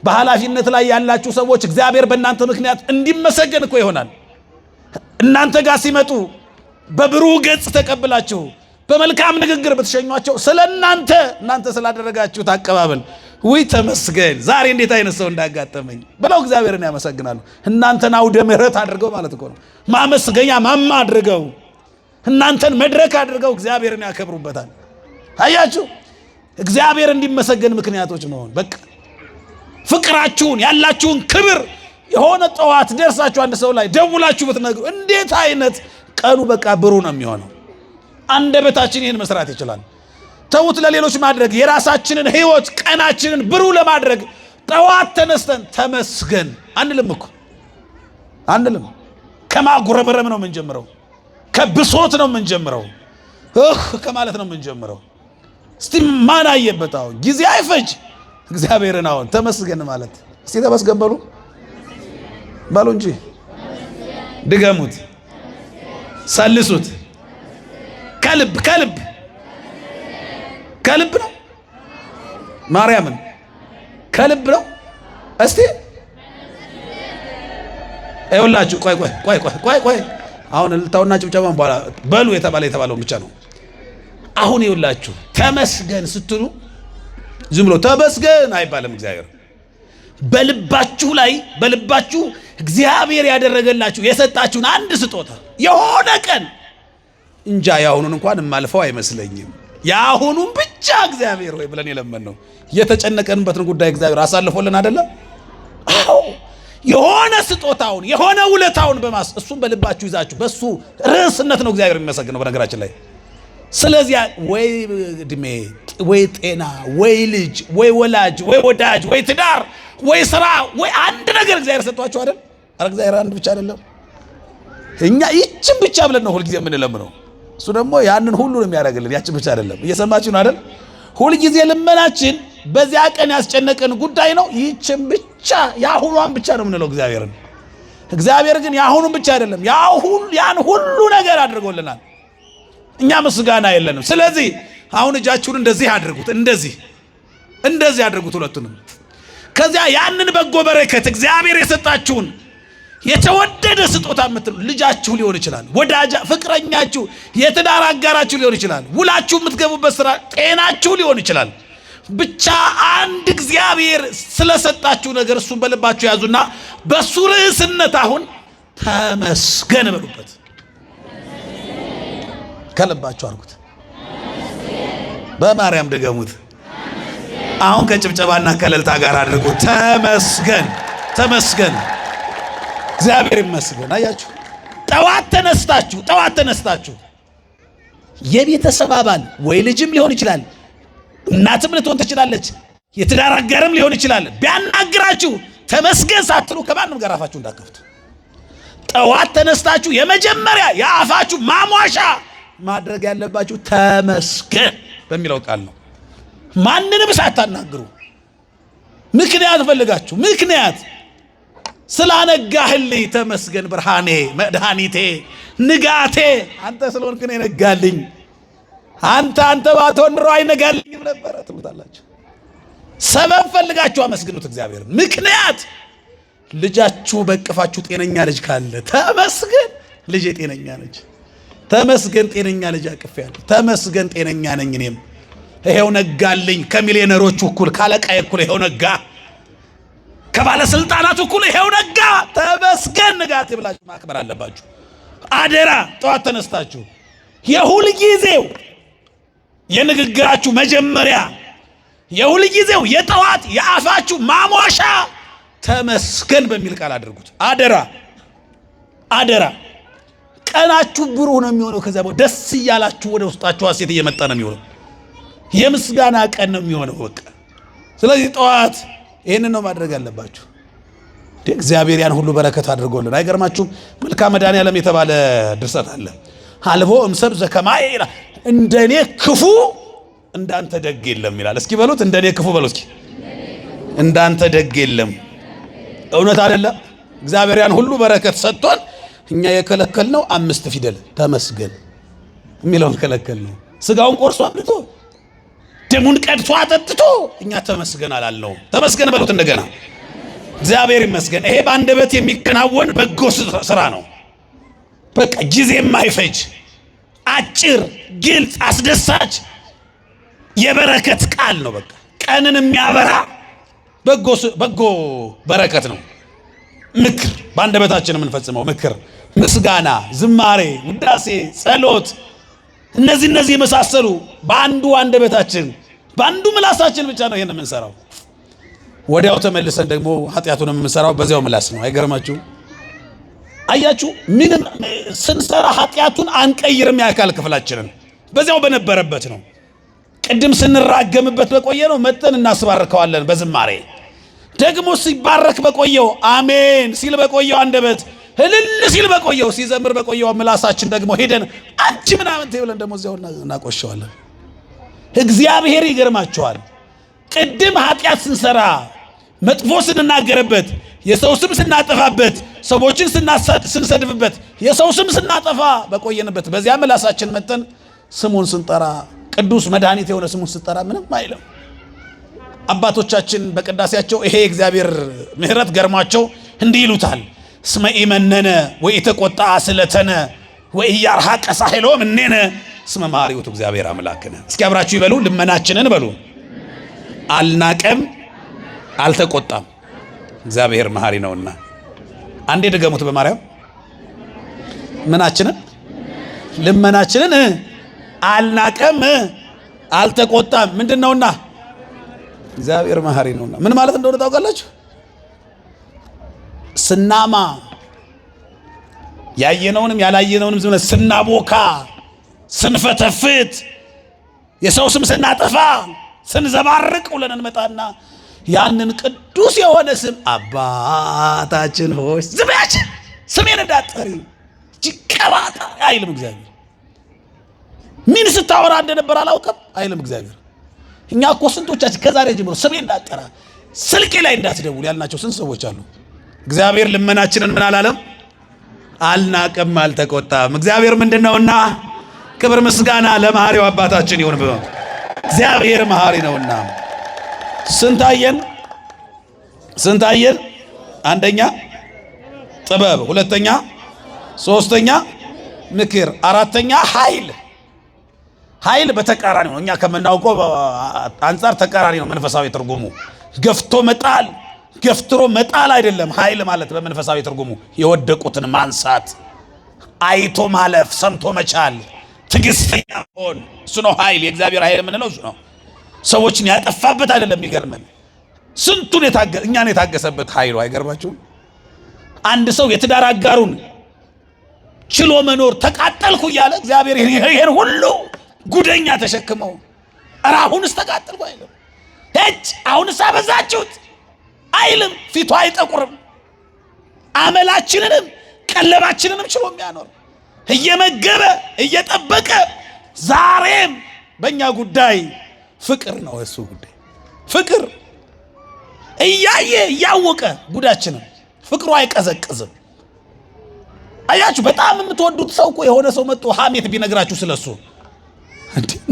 በኃላፊነት ላይ ያላችሁ ሰዎች እግዚአብሔር በእናንተ ምክንያት እንዲመሰገን እኮ ይሆናል። እናንተ ጋር ሲመጡ በብሩህ ገጽ ተቀብላችሁ በመልካም ንግግር ብትሸኟቸው ስለ እናንተ ስላደረጋችሁት አቀባበል ውይ ተመስገን ዛሬ እንዴት አይነት ሰው እንዳጋጠመኝ ብለው እግዚአብሔርን ያመሰግናሉ። እናንተን አውደ ምሕረት አድርገው ማለት እኮ ነው፣ ማመስገኛ ማማ አድርገው እናንተን መድረክ አድርገው እግዚአብሔርን ያከብሩበታል። አያችሁ፣ እግዚአብሔር እንዲመሰገን ምክንያቶች መሆን በቃ ፍቅራችሁን ያላችሁን ክብር የሆነ ጠዋት ደርሳችሁ አንድ ሰው ላይ ደውላችሁ ብትነግሩ እንዴት አይነት ቀኑ በቃ ብሩህ ነው የሚሆነው። አንደበታችን ይህን መስራት ይችላል። ተውት ለሌሎች ማድረግ የራሳችንን ህይወት ቀናችንን ብሩህ ለማድረግ ጠዋት ተነስተን ተመስገን አንልም እኮ አንልም። ከማጉረምረም ነው የምንጀምረው፣ ከብሶት ነው የምንጀምረው፣ ከማለት ነው የምንጀምረው። እስቲ ማን አየበት? አሁን ጊዜ አይፈጅ እግዚአብሔርን አሁን ተመስገን ማለት እስቲ ተመስገን በሉ እንጂ ድገሙት፣ ሰልሱት። ከልብ ነው ማርያምን ከልብ ነው። እስቲ አይውላችሁ ቆይ አሁን ልታውና ጭብጨባን በኋላ በሉ የተባለው ብቻ ነው። አሁን ይውላችሁ ተመስገን ስትሉ ዝም ብሎ ተመስገን አይባልም። እግዚአብሔር በልባችሁ እግዚአብሔር ያደረገላችሁ የሰጣችሁን አንድ ስጦታ የሆነ ቀን እንጃ ያሁኑን እንኳን የማልፈው አይመስለኝም። ያሁኑን ብቻ እግዚአብሔር ሆይ ብለን የለመነው የተጨነቀንበትን ጉዳይ እግዚአብሔር አሳልፎልን አይደለም? አዎ የሆነ ስጦታውን የሆነ ውለታውን እሱን በልባችሁ ይዛችሁ በሱ ርዕስነት ነው እግዚአብሔር የሚመሰግነው በነገራችን ላይ። ስለዚህ ወይ እድሜ ወይ ጤና ወይ ልጅ ወይ ወላጅ ወይ ወዳጅ ወይ ትዳር ወይ ስራ ወይ አንድ ነገር እግዚአብሔር ሰጥቷችሁ አይደል? አረ እግዚአብሔር አንድ ብቻ አይደለም። እኛ ይችን ብቻ ብለን ነው ሁልጊዜ የምንለምነው። እሱ ደግሞ ያንን ሁሉ ነው የሚያደርግልን። ያችን ብቻ አይደለም። እየሰማችሁ ነው አይደል? ሁልጊዜ ልመናችን በዚያ ቀን ያስጨነቀን ጉዳይ ነው። ይችን ብቻ ያሁኗን ብቻ ነው የምንለው እግዚአብሔርን። እግዚአብሔር ግን ያሁኑን ብቻ አይደለም ያን ሁሉ ነገር አድርጎልናል። እኛ ምስጋና የለንም። ስለዚህ አሁን እጃችሁን እንደዚህ አድርጉት፣ እንደዚህ አድርጉት ሁለቱንም። ከዚያ ያንን በጎ በረከት እግዚአብሔር የሰጣችሁን የተወደደ ስጦታ የምትሉ ልጃችሁ ሊሆን ይችላል፣ ወዳጃ ፍቅረኛችሁ፣ የትዳር አጋራችሁ ሊሆን ይችላል፣ ውላችሁ የምትገቡበት ስራ፣ ጤናችሁ ሊሆን ይችላል። ብቻ አንድ እግዚአብሔር ስለሰጣችሁ ነገር እሱን በልባችሁ ያዙና በሱ ርዕስነት አሁን ተመስገን በሉበት። ከልባችሁ አድርጉት። በማርያም ድገሙት። አሁን ከጭብጨባና ከእልልታ ጋር አድርጉት። ተመስገን እግዚአብሔር ይመስገን። አያችሁ፣ ጠዋት ተነስታችሁ የቤተሰብ አባል ወይ ልጅም ሊሆን ይችላል፣ እናትም ልትሆን ትችላለች፣ የትዳር አጋርም ሊሆን ይችላል። ቢያናግራችሁ ተመስገን ሳትሉ ከማንም ጋር አፋችሁ እንዳከፍቱ። ጠዋት ተነስታችሁ የመጀመሪያ የአፋችሁ ማሟሻ ማድረግ ያለባችሁ ተመስገን በሚለው ቃል ነው። ማንንም ሳታናግሩ ምክንያት ፈልጋችሁ ስላነጋህልኝ ተመስገን፣ ብርሃኔ፣ መድኃኒቴ፣ ንጋቴ አንተ ስለሆንክ ነው የነጋልኝ። አንተ ባትሆን ኖሮ አይነጋልኝም ነበረ ትሉታላችሁ። ሰበብ ፈልጋችሁ አመስግኑት እግዚአብሔርን። ምክንያት ልጃችሁ በቅፋችሁ ጤነኛ ልጅ ካለ ተመስገን ልጄ ጤነኛ ነች፣ ተመስገን ጤነኛ ልጅ አቅፌያለሁ፣ ተመስገን ጤነኛ ነኝ እኔም ይሄው ነጋልኝ። ከሚሊዮነሮቹ እኩል ካለቃዬ እኩል ይሄው ነጋ፣ ከባለስልጣናቱ እኩል ይሄው ነጋ። ተመስገን ንጋቴ ብላችሁ ማክበር አለባችሁ። አደራ ጠዋት ተነስታችሁ የሁል ጊዜው የንግግራችሁ መጀመሪያ የሁል ጊዜው የጠዋት የአፋችሁ ማሟሻ ተመስገን በሚል ቃል አድርጉት። አደራ ቀናችሁ ብሩህ ነው የሚሆነው። ከዚያ ደስ እያላችሁ ወደ ውስጣችሁ ሐሴት እየመጣ ነው የሚሆነው። የምስጋና ቀን ነው የሚሆነው በቃ። ስለዚህ ጠዋት ይህንን ነው ማድረግ ያለባችሁ። እግዚአብሔር ያን ሁሉ በረከት አድርጎልን አይገርማችሁም? መልክአ መድኃኔዓለም የተባለ ድርሰት አለ። አልቦ እምሰብ ዘከማየ ይላል። እንደኔ ክፉ እንዳንተ ደግ የለም ይላል። እስኪ በሉት፣ እንደኔ ክፉ በሉ እስኪ። እንዳንተ ደግ የለም። እውነት አይደለም? እግዚአብሔር ያን ሁሉ በረከት ሰጥቶን እኛ የከለከልነው 5 ፊደል ተመስገን የሚለውን ከለከልነው። ስጋውን ቆርሶ አብልቶ ደሙን ቀድቶ አጠጥቶ እኛ ተመስገን አላልነው። ተመስገን በሉት እንደገና። እግዚአብሔር ይመስገን። ይሄ በአንደበት የሚከናወን በጎ ስራ ነው። በቃ ጊዜ የማይፈጅ አጭር፣ ግልጽ፣ አስደሳች የበረከት ቃል ነው። በቃ ቀንን የሚያበራ በጎ በረከት ነው። ምክር በአንደበታችን የምንፈጽመው ምክር፣ ምስጋና፣ ዝማሬ፣ ውዳሴ፣ ጸሎት እነዚህ የመሳሰሉ በአንዱ አንደበታችን በአንዱ ምላሳችን ብቻ ነው ይሄን የምንሰራው። ወዲያው ተመልሰን ደግሞ ኃጢአቱን የምንሰራው በዚያው ምላስ ነው። አይገርማችሁ? አያችሁ? ምንም ስንሰራ ኃጢአቱን አንቀይርም። የአካል ክፍላችንን በዚያው በነበረበት ነው። ቅድም ስንራገምበት በቆየ ነው መጠን እናስባርከዋለን በዝማሬ ደግሞ ሲባረክ በቆየው አሜን ሲል በቆየው አንደበት እልል ሲል በቆየው ሲዘምር በቆየው ምላሳችን ደግሞ ሄደን አንቺ ምናምን ተብለን ደግሞ እዚያው እናቆሸዋለን። እግዚአብሔር ይገርማቸዋል። ቅድም ኃጢአት ስንሰራ መጥፎ ስንናገርበት የሰው ስም ስናጠፋበት ሰዎችን ስንሰድብበት የሰው ስም ስናጠፋ በቆየንበት በዚያ ምላሳችን መጠን ስሙን ስንጠራ ቅዱስ መድኃኒት የሆነ ስሙን ስንጠራ ምንም አይልም። አባቶቻችን በቅዳሴያቸው ይሄ እግዚአብሔር ምሕረት ገርሟቸው እንዲህ ይሉታል። እስመ ኢመነነ ወኢተቆጣ ስለተነ ወኢያርሐቀ ሳሄሎ እምኔነ እስመ መሐሪ ውእቱ እግዚአብሔር አምላክነ። እስኪ አብራችሁ ይበሉ። ልመናችንን በሉ። አልናቀም አልተቆጣም እግዚአብሔር መሐሪ ነውና። አንዴ ድገሙት በማርያም። ምናችንን? ልመናችንን አልናቀም አልተቆጣም ምንድነውና? እግዚአብሔር መሐሪ ነውና። ምን ማለት እንደሆነ ታውቃላችሁ? ስናማ ያየነውንም ያላየነውንም ዝም ብለን ስናቦካ ስንፈተፍት የሰው ስም ስናጠፋ ስንዘባርቅ ውለን እንመጣና ያንን ቅዱስ የሆነ ስም አባታችን ሆይ ዝምያችን ስሜን እንዳትጠሪ ጅቀባታ አይልም እግዚአብሔር። ምን ስታወራ እንደነበር አላውቅም አይልም እግዚአብሔር። እኛ እኮ ስንቶቻችን ከዛሬ ጀምሮ ስሜን እንዳትጠራ ስልኬ ላይ እንዳትደውል ያልናቸው ስንት ሰዎች አሉ። እግዚአብሔር ልመናችንን ምን አላለም? አልናቀም አልተቆጣም። እግዚአብሔር ምንድነውና? ክብር ምስጋና ለመሐሪው አባታችን ይሁን። እግዚአብሔር መሐሪ ነውና ስንታየን አንደኛ ጥበብ፣ ሁለተኛ ሶስተኛ ምክር፣ አራተኛ ኃይል በተቃራኒ ነው። እኛ ከምናውቀው አንፃር ተቃራኒ ነው መንፈሳዊ ትርጉሙ። ገፍቶ መጣል ገፍትሮ መጣል አይደለም። ኃይል ማለት በመንፈሳዊ ትርጉሙ የወደቁትን ማንሳት፣ አይቶ ማለፍ፣ ሰምቶ መቻል፣ ትዕግስተኛ መሆን እሱ ነው ኃይል። የእግዚአብሔር ኃይል የምንለው እሱ ነው። ሰዎችን ያጠፋበት አይደለም። የሚገርመን ስንቱን እኛን የታገሰበት ኃይሉ አይገርማችሁም? አንድ ሰው የትዳር አጋሩን ችሎ መኖር ተቃጠልኩ እያለ እግዚአብሔር ይሄን ሁሉ ጉደኛ ተሸክመው ኧረ አሁንስ ተቃጠልኩ አይልም። አሁንስ አበዛችሁት አይልም። ፊቱ አይጠቁርም። አመላችንንም ቀለባችንንም ችሎ የሚያኖር እየመገበ እየጠበቀ ዛሬም በእኛ ጉዳይ ፍቅር ነው። እሱ ጉዳይ ፍቅር እያየ እያወቀ ጉዳችንም ፍቅሩ አይቀዘቅዝም። አያችሁ፣ በጣም የምትወዱት ሰው እኮ የሆነ ሰው መጥቶ ሐሜት ቢነግራችሁ ስለሱ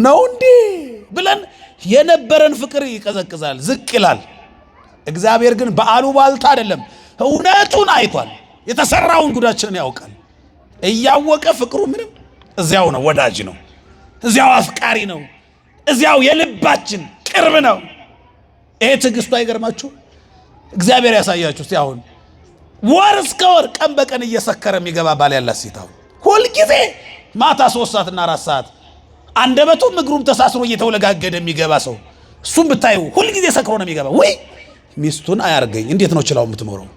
ነው እንዴ ብለን የነበረን ፍቅር ይቀዘቅዛል፣ ዝቅ ይላል። እግዚአብሔር ግን በአሉባልታ አይደለም፣ እውነቱን አይቷል። የተሰራውን ጉዳችንን ያውቃል። እያወቀ ፍቅሩ ምንም እዚያው ነው፣ ወዳጅ ነው፣ እዚያው አፍቃሪ ነው፣ እዚያው የልባችን ቅርብ ነው። ይሄ ትዕግስቱ አይገርማችሁ? እግዚአብሔር ያሳያችሁ። እስቲ አሁን ወር እስከ ወር ቀን በቀን እየሰከረ የሚገባ ባል ያላት ሴት አሁን ሁልጊዜ ማታ 3 ሰዓትና 4 ሰዓት አንደበቱም እግሩም ተሳስሮ እየተወለጋገደ የሚገባ ሰው እሱም ብታዩ ሁልጊዜ ሰክሮ ነው የሚገባ። ወይ ሚስቱን አያርገኝ እንዴት ነው ችላው የምትኖረው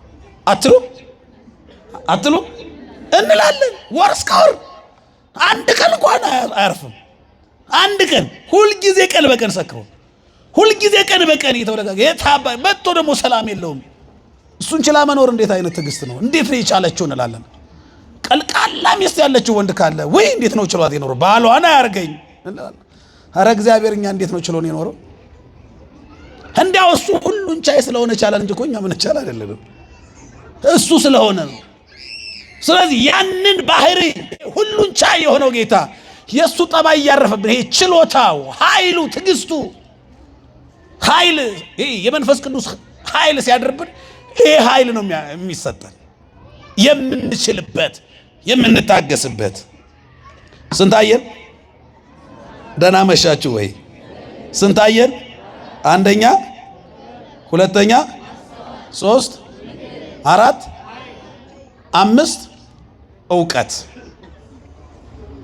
አትሉ እንላለን። ወር እስከ ወር አንድ ቀን እንኳን አያርፍም። አንድ ቀን ሁልጊዜ ቀን በቀን ሰክሮ ሁልጊዜ ቀን በቀን እየተወለጋገደ የታባይ መጥቶ ደግሞ ሰላም የለውም። እሱን ችላ መኖር እንዴት አይነት ትዕግስት ነው! እንዴት ነው የቻለችው እንላለን። ቀልቃላ ሚስት ያለችው ወንድ ካለ ወይ እንዴት ነው ችሏት የኖረው? ባሏን አያርገኝ እንላለን። ኧረ እግዚአብሔር እኛ እንዴት ነው ችሎን የኖረው? እንዲያው እሱ ሁሉን ቻይ ስለሆነ ቻላል እንጂ እኮ እኛ ምን ቻል አይደለም። እሱ ስለሆነ ነው። ስለዚህ ያንን ባህሪ ሁሉን ቻይ የሆነው ጌታ የሱ ጠባይ ያረፈብን ይሄ ችሎታው፣ ኃይሉ፣ ትዕግስቱ ኃይል ይሄ የመንፈስ ቅዱስ ኃይል ሲያድርብን ይሄ ኃይል ነው የሚሰጠን የምንችልበት የምንታገስበት። ስንታየን ደህና መሻችሁ ወይ? ስንታየን? አንደኛ፣ ሁለተኛ፣ 3፣ 4፣ 5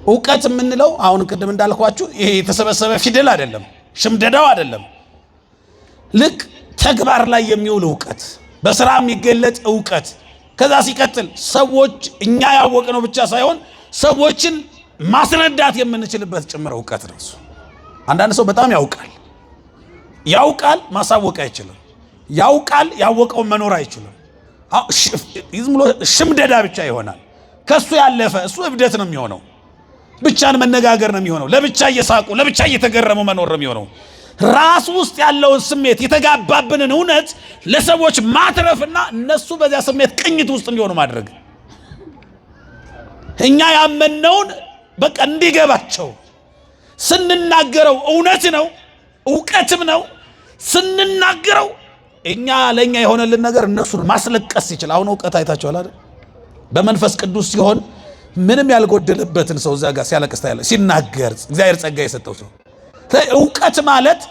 እውቀት የምንለው አሁን ቅድም እንዳልኳችሁ ይሄ የተሰበሰበ ፊደል አይደለም፣ ሽምደዳው አይደለም። ልክ ተግባር ላይ የሚውል እውቀት፣ በስራ የሚገለጥ እውቀት። ከዛ ሲቀጥል ሰዎች እኛ ያወቅነው ብቻ ሳይሆን ሰዎችን ማስረዳት የምንችልበት ጭምር እውቀት ነው። አንዳንድ ሰው በጣም ያውቃል ማሳወቅ አይችልም። ያውቃል ያወቀውን መኖር አይችልም። ዝም ብሎ ሽምደዳ ብቻ ይሆናል። ከሱ ያለፈ እሱ እብደት ነው የሚሆነው። ብቻን መነጋገር ነው የሚሆነው። ለብቻ እየሳቁ ለብቻ እየተገረሙ መኖር ነው የሚሆነው። ራስ ውስጥ ያለውን ስሜት የተጋባብንን እውነት ለሰዎች ማትረፍና እነሱ በዚያ ስሜት ቅኝት ውስጥ እንዲሆኑ ማድረግ። እኛ ያመነውን በቃ እንዲገባቸው ስንናገረው እውነት ነው እውቀትም ነው ስንናገረው እኛ ለኛ የሆነልን ነገር እነሱን ማስለቀስ ይችላል። አሁን እውቀት አይታችኋል አይደል? በመንፈስ ቅዱስ ሲሆን ምንም ያልጎደለበትን ሰው እዛ ጋር ሲያለቅስ ታያለ፣ ሲናገር እግዚአብሔር ጸጋ የሰጠው ሰው። እውቀት ማለት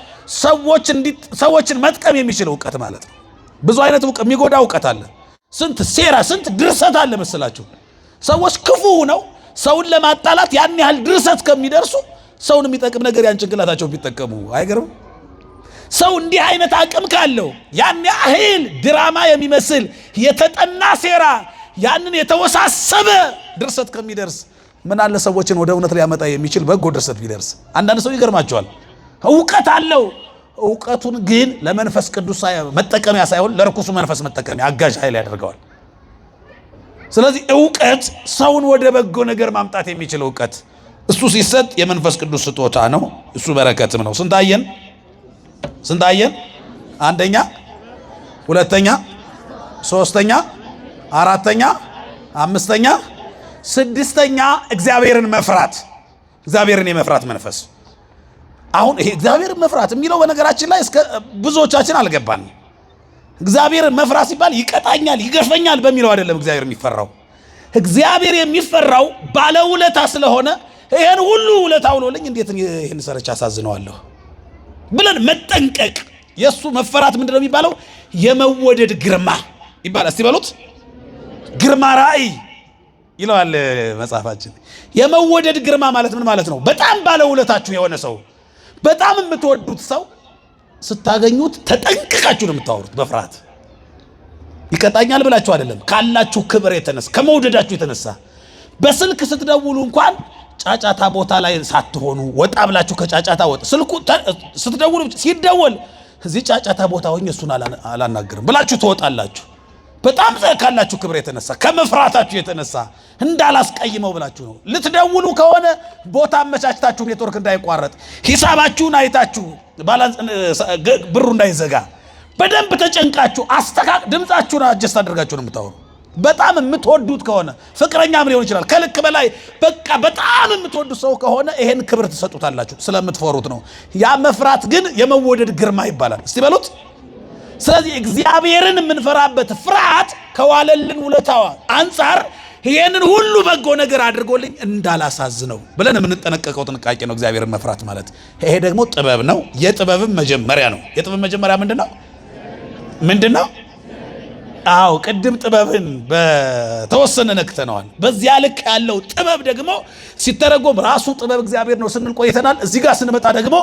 ሰዎችን መጥቀም የሚችል እውቀት ማለት ነው። ብዙ አይነት እውቀት፣ የሚጎዳ እውቀት አለ። ስንት ሴራ፣ ስንት ድርሰት አለ መሰላችሁ። ሰዎች ክፉ ነው ሰውን ለማጣላት ያን ያህል ድርሰት ከሚደርሱ ሰውን የሚጠቅም ነገር ያን ጭንቅላታቸው ቢጠቀሙ አይገርም? ሰው እንዲህ አይነት አቅም ካለው ያን ያህል ድራማ የሚመስል የተጠና ሴራ፣ ያንን የተወሳሰበ ድርሰት ከሚደርስ ምን አለ ሰዎችን ወደ እውነት ሊያመጣ የሚችል በጎ ድርሰት ቢደርስ። አንዳንድ ሰው ይገርማቸዋል፣ እውቀት አለው። እውቀቱን ግን ለመንፈስ ቅዱስ መጠቀሚያ ሳይሆን ለርኩሱ መንፈስ መጠቀሚያ አጋዥ ኃይል ያደርገዋል። ስለዚህ እውቀት ሰውን ወደ በጎ ነገር ማምጣት የሚችል እውቀት እሱ ሲሰጥ የመንፈስ ቅዱስ ስጦታ ነው። እሱ በረከትም ነው። ስንታየን? አንደኛ፣ ሁለተኛ፣ ሶስተኛ፣ አራተኛ፣ አምስተኛ፣ ስድስተኛ እግዚአብሔርን መፍራት። እግዚአብሔርን የመፍራት መንፈስ። አሁን ይሄ እግዚአብሔርን መፍራት የሚለው በነገራችን ላይ እስከ ብዙዎቻችን አልገባንም። እግዚአብሔርን መፍራት ሲባል ይቀጣኛል ይገርፈኛል በሚለው አይደለም እግዚአብሔር የሚፈራው። እግዚአብሔር የሚፈራው ባለውለታ ስለሆነ ይሄን ሁሉ ውለታ ውሎልኝ እንዴት ይሄን ሰርቻ አሳዝነዋለሁ ብለን መጠንቀቅ። የሱ መፈራት ምንድነው የሚባለው? የመወደድ ግርማ ይባላል። እስቲ በሉት፣ ግርማ ራእይ ይለዋል መጽሐፋችን። የመወደድ ግርማ ማለት ምን ማለት ነው? በጣም ባለውለታችሁ የሆነ ሰው፣ በጣም የምትወዱት ሰው ስታገኙት ተጠንቅቃችሁ ነው የምታወሩት። በፍርሃት ይቀጣኛል ብላችሁ አይደለም፣ ካላችሁ ክብር የተነሳ ከመውደዳችሁ የተነሳ በስልክ ስትደውሉ እንኳን ጫጫታ ቦታ ላይ ሳትሆኑ ወጣ ብላችሁ ከጫጫታ ወጣ ስልኩ ስትደውሉ ሲደወል እዚህ ጫጫታ ቦታ ሆኜ እሱን አላናገርም ብላችሁ ትወጣላችሁ። በጣም ካላችሁ ክብር የተነሳ ከመፍራታችሁ የተነሳ እንዳላስቀይመው ብላችሁ ነው። ልትደውሉ ከሆነ ቦታ አመቻችታችሁ ኔትወርክ እንዳይቋረጥ ሂሳባችሁን አይታችሁ ብሩ እንዳይዘጋ በደንብ ተጨንቃችሁ ድምጻችሁን አጀስት አድርጋችሁ ነው የምታወሩ። በጣም የምትወዱት ከሆነ ፍቅረኛም ሊሆን ይችላል። ከልክ በላይ በቃ በጣም የምትወዱት ሰው ከሆነ ይሄን ክብር ትሰጡታላችሁ፣ ስለምትፈሩት ነው። ያ መፍራት ግን የመወደድ ግርማ ይባላል። እስቲ በሉት። ስለዚህ እግዚአብሔርን የምንፈራበት ፍርሃት ከዋለልን ውለታዋ አንጻር ይሄንን ሁሉ በጎ ነገር አድርጎልኝ እንዳላሳዝነው ብለን የምንጠነቀቀው ጥንቃቄ ነው እግዚአብሔርን መፍራት ማለት። ይሄ ደግሞ ጥበብ ነው። የጥበብም መጀመሪያ ነው። የጥበብ መጀመሪያ ምንድነው? አዎ ቅድም ጥበብን በተወሰነ ነክተነዋል። በዚያ ልክ ያለው ጥበብ ደግሞ ሲተረጎም ራሱ ጥበብ እግዚአብሔር ነው ስንል ቆይተናል። እዚህ ጋር ስንመጣ ደግሞ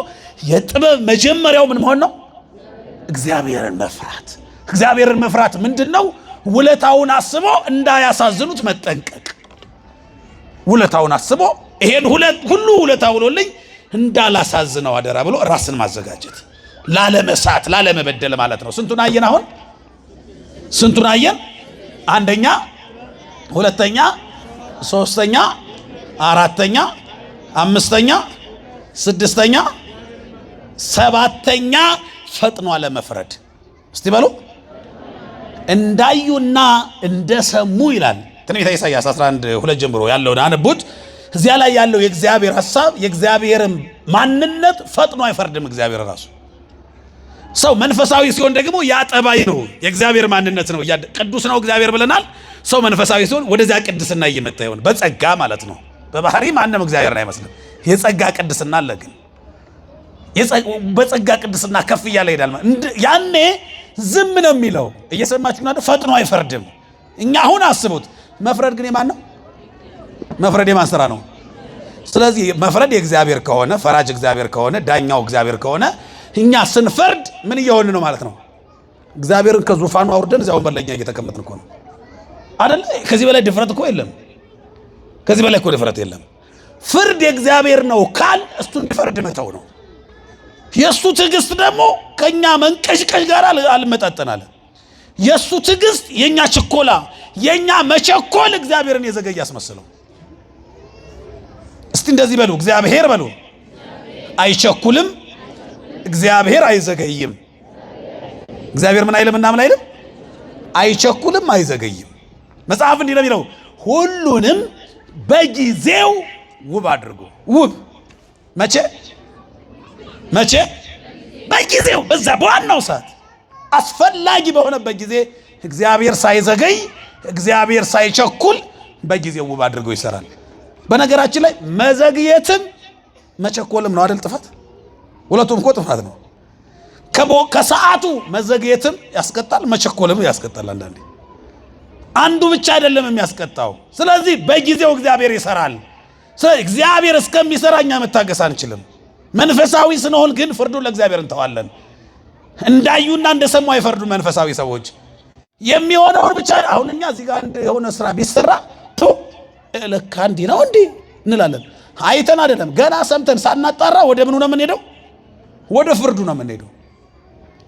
የጥበብ መጀመሪያው ምን መሆን ነው? እግዚአብሔርን መፍራት። እግዚአብሔርን መፍራት ምንድነው? ውለታውን አስቦ እንዳያሳዝኑት መጠንቀቅ። ውለታውን አስቦ ይሄን ሁሉ ውለታ ውሎልኝ እንዳላሳዝነው አደራ ብሎ ራስን ማዘጋጀት፣ ላለመሳት ላለመበደል ማለት ነው። ስንቱን አየን? አሁን ስንቱን አየን? አንደኛ፣ ሁለተኛ፣ ሶስተኛ፣ አራተኛ፣ አምስተኛ፣ ስድስተኛ፣ ሰባተኛ ፈጥኖ አለመፍረድ። እስቲ በሉ እንዳዩና እንደሰሙ ይላል ትንቢተ ኢሳይያስ 11:2 ጀምሮ ያለውን አነቡት። እዚያ ላይ ያለው የእግዚአብሔር ሐሳብ የእግዚአብሔር ማንነት ፈጥኖ አይፈርድም። እግዚአብሔር ራሱ ሰው መንፈሳዊ ሲሆን ደግሞ ያጠባይ ነው፣ የእግዚአብሔር ማንነት ነው። ቅዱስ ነው እግዚአብሔር ብለናል። ሰው መንፈሳዊ ሲሆን ወደዚያ ቅድስና እየመጣ ይሆን በጸጋ ማለት ነው። በባህሪ ማንም እግዚአብሔርን አይመስልም። የጸጋ ቅድስና አለ ግን በጸጋ ቅድስና ከፍ እያለ ይሄዳል። ያኔ ዝም ነው የሚለው እየሰማችሁ ነው። ፈጥኖ አይፈርድም። እኛ አሁን አስቡት፣ መፍረድ ግን የማን ነው? መፍረድ የማን ስራ ነው? ስለዚህ መፍረድ የእግዚአብሔር ከሆነ ፈራጅ እግዚአብሔር ከሆነ ዳኛው እግዚአብሔር ከሆነ እኛ ስንፈርድ ምን እየሆን ነው ማለት ነው? እግዚአብሔርን ከዙፋኑ አውርደን እዚያው በለኛ እየተቀመጥን እኮ ነው አይደል? ከዚህ በላይ ድፍረት እኮ የለም። ከዚህ በላይ እኮ ድፍረት የለም። ፍርድ የእግዚአብሔር ነው ካል እሱ እንዲፈርድ መተው ነው። የሱ ትዕግስት ደግሞ ከኛ መንቀሽቀሽ ጋር አልመጣጠናል። የሱ ትዕግስት የኛ ችኮላ የኛ መቸኮል እግዚአብሔርን የዘገየ ያስመስለው። እስቲ እንደዚህ በሉ፣ እግዚአብሔር በሉ አይቸኩልም፣ እግዚአብሔር አይዘገይም። እግዚአብሔር ምን አይልም እና ምን አይልም? አይቸኩልም፣ አይዘገይም። መጽሐፍ እንዲህ ነው የሚለው፣ ሁሉንም በጊዜው ውብ አድርጎ። ውብ መቼ መቼ? በጊዜው፣ በዛ በዋናው ሰዓት አስፈላጊ በሆነበት ጊዜ እግዚአብሔር ሳይዘገይ እግዚአብሔር ሳይቸኩል በጊዜው ውብ አድርጎ ይሰራል። በነገራችን ላይ መዘግየትም መቸኮልም ነው አይደል? ጥፋት ሁለቱም እኮ ጥፋት ነው። ከሰዓቱ መዘግየትም ያስቀጣል፣ መቸኮልም ያስቀጣል። አንዳንዴ አንዱ ብቻ አይደለም የሚያስቀጣው። ስለዚህ በጊዜው እግዚአብሔር ይሰራል። ስለዚህ እግዚአብሔር እስከሚሰራ እኛ መታገስ አንችልም። መንፈሳዊ ስንሆን ግን ፍርዱን ለእግዚአብሔር እንተዋለን። እንዳዩና እንደሰሙ አይፈርዱ መንፈሳዊ ሰዎች የሚሆነውን ብቻ። አሁን እኛ እዚህ ጋር የሆነ ስራ ቢሰራ ለካ እንዲህ ነው እንዲህ እንላለን። አይተን አይደለም ገና ሰምተን ሳናጣራ ወደ ምኑ ነው የምንሄደው? ወደ ፍርዱ ነው የምንሄደው፣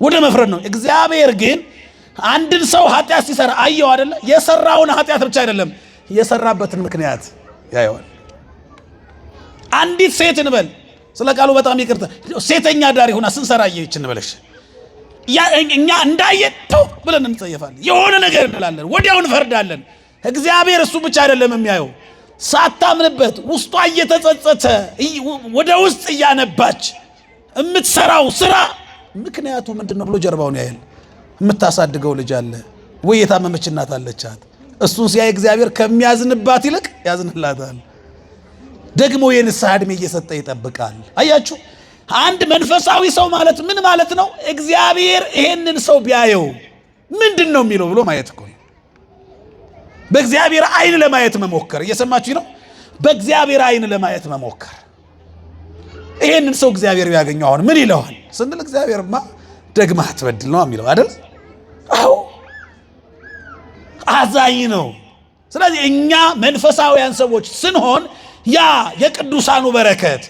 ወደ መፍረድ ነው። እግዚአብሔር ግን አንድን ሰው ኃጢአት ሲሰራ አየው አይደለ? የሰራውን ኃጢአት ብቻ አይደለም የሰራበትን ምክንያት ያየዋል። አንዲት ሴት እንበል፣ ስለ ቃሉ በጣም ይቅርታ፣ ሴተኛ ዳሪ ሆና ስንሰራ አየች እንበለሽ፣ እኛ እንዳየን ተው ብለን እንጸየፋለን፣ የሆነ ነገር እንላለን፣ ወዲያው እንፈርዳለን። እግዚአብሔር እሱ ብቻ አይደለም የሚያየው፣ ሳታምንበት ውስጧ እየተጸጸተ ወደ ውስጥ እያነባች የምትሰራው ስራ ምክንያቱ ምንድነው ብሎ ጀርባውን ያያል። የምታሳድገው ልጅ አለ ወይ የታመመች እናት አለቻት። እሱን ሲያይ እግዚአብሔር ከሚያዝንባት ይልቅ ያዝንላታል። ደግሞ የንስሐ ዕድሜ እየሰጠ ይጠብቃል። አያችሁ፣ አንድ መንፈሳዊ ሰው ማለት ምን ማለት ነው? እግዚአብሔር ይሄንን ሰው ቢያየው ምንድን ነው የሚለው ብሎ ማየት እኮ ነው። በእግዚአብሔር አይን ለማየት መሞከር። እየሰማችሁ ነው? በእግዚአብሔር አይን ለማየት መሞከር። ይሄንን ሰው እግዚአብሔር ቢያገኘው አሁን ምን ይለዋል ስንል እግዚአብሔርማ ደግማ አትበድል ነው የሚለው አይደል? አዎ አዛኝ ነው። ስለዚህ እኛ መንፈሳውያን ሰዎች ስንሆን ያ የቅዱሳኑ በረከት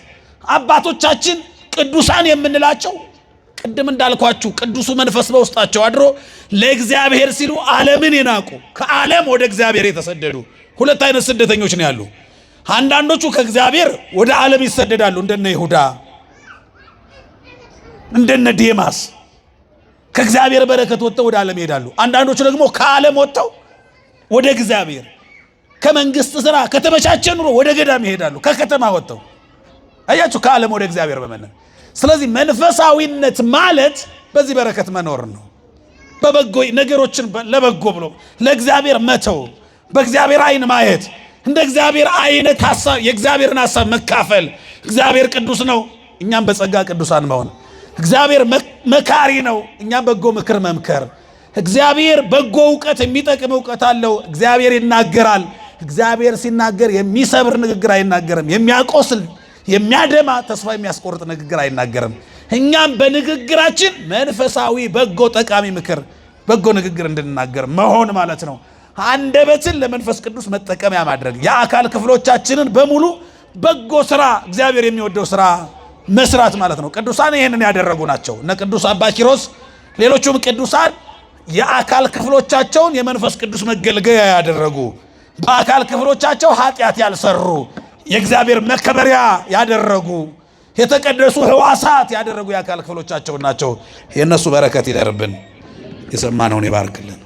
አባቶቻችን ቅዱሳን የምንላቸው ቅድም እንዳልኳችሁ ቅዱሱ መንፈስ በውስጣቸው አድሮ ለእግዚአብሔር ሲሉ ዓለምን የናቁ ከዓለም ወደ እግዚአብሔር የተሰደዱ ሁለት አይነት ስደተኞች ነው ያሉ። አንዳንዶቹ ከእግዚአብሔር ወደ ዓለም ይሰደዳሉ እንደነ ይሁዳ እንደነ ዴማስ ከእግዚአብሔር በረከት ወጥተው ወደ ዓለም ይሄዳሉ። አንዳንዶቹ ደግሞ ከዓለም ወጥተው ወደ እግዚአብሔር ከመንግስት ስራ ከተመቻቸ ኑሮ ወደ ገዳም ይሄዳሉ። ከከተማ ወጥተው አያችሁ፣ ከዓለም ወደ እግዚአብሔር በመነን። ስለዚህ መንፈሳዊነት ማለት በዚህ በረከት መኖር ነው። በበጎ ነገሮችን ለበጎ ብሎ ለእግዚአብሔር መተው፣ በእግዚአብሔር አይን ማየት፣ እንደ እግዚአብሔር አይነት ሐሳብ የእግዚአብሔርን ሐሳብ መካፈል። እግዚአብሔር ቅዱስ ነው፣ እኛም በጸጋ ቅዱሳን መሆን። እግዚአብሔር መካሪ ነው፣ እኛም በጎ ምክር መምከር። እግዚአብሔር በጎ ዕውቀት የሚጠቅም ዕውቀት አለው። እግዚአብሔር ይናገራል። እግዚአብሔር ሲናገር የሚሰብር ንግግር አይናገርም። የሚያቆስል የሚያደማ ተስፋ የሚያስቆርጥ ንግግር አይናገርም። እኛም በንግግራችን መንፈሳዊ በጎ ጠቃሚ ምክር በጎ ንግግር እንድንናገር መሆን ማለት ነው። አንደበትን ለመንፈስ ቅዱስ መጠቀሚያ ማድረግ፣ የአካል ክፍሎቻችንን በሙሉ በጎ ስራ እግዚአብሔር የሚወደው ስራ መስራት ማለት ነው። ቅዱሳን ይህንን ያደረጉ ናቸው። እነ ቅዱስ አባ ኪሮስ ሌሎቹም ቅዱሳን የአካል ክፍሎቻቸውን የመንፈስ ቅዱስ መገልገያ ያደረጉ፣ በአካል ክፍሎቻቸው ኃጢአት ያልሰሩ፣ የእግዚአብሔር መከበሪያ ያደረጉ፣ የተቀደሱ ሕዋሳት ያደረጉ የአካል ክፍሎቻቸው ናቸው። የእነሱ በረከት ይደርብን፣ የሰማነውን ይባርክልን።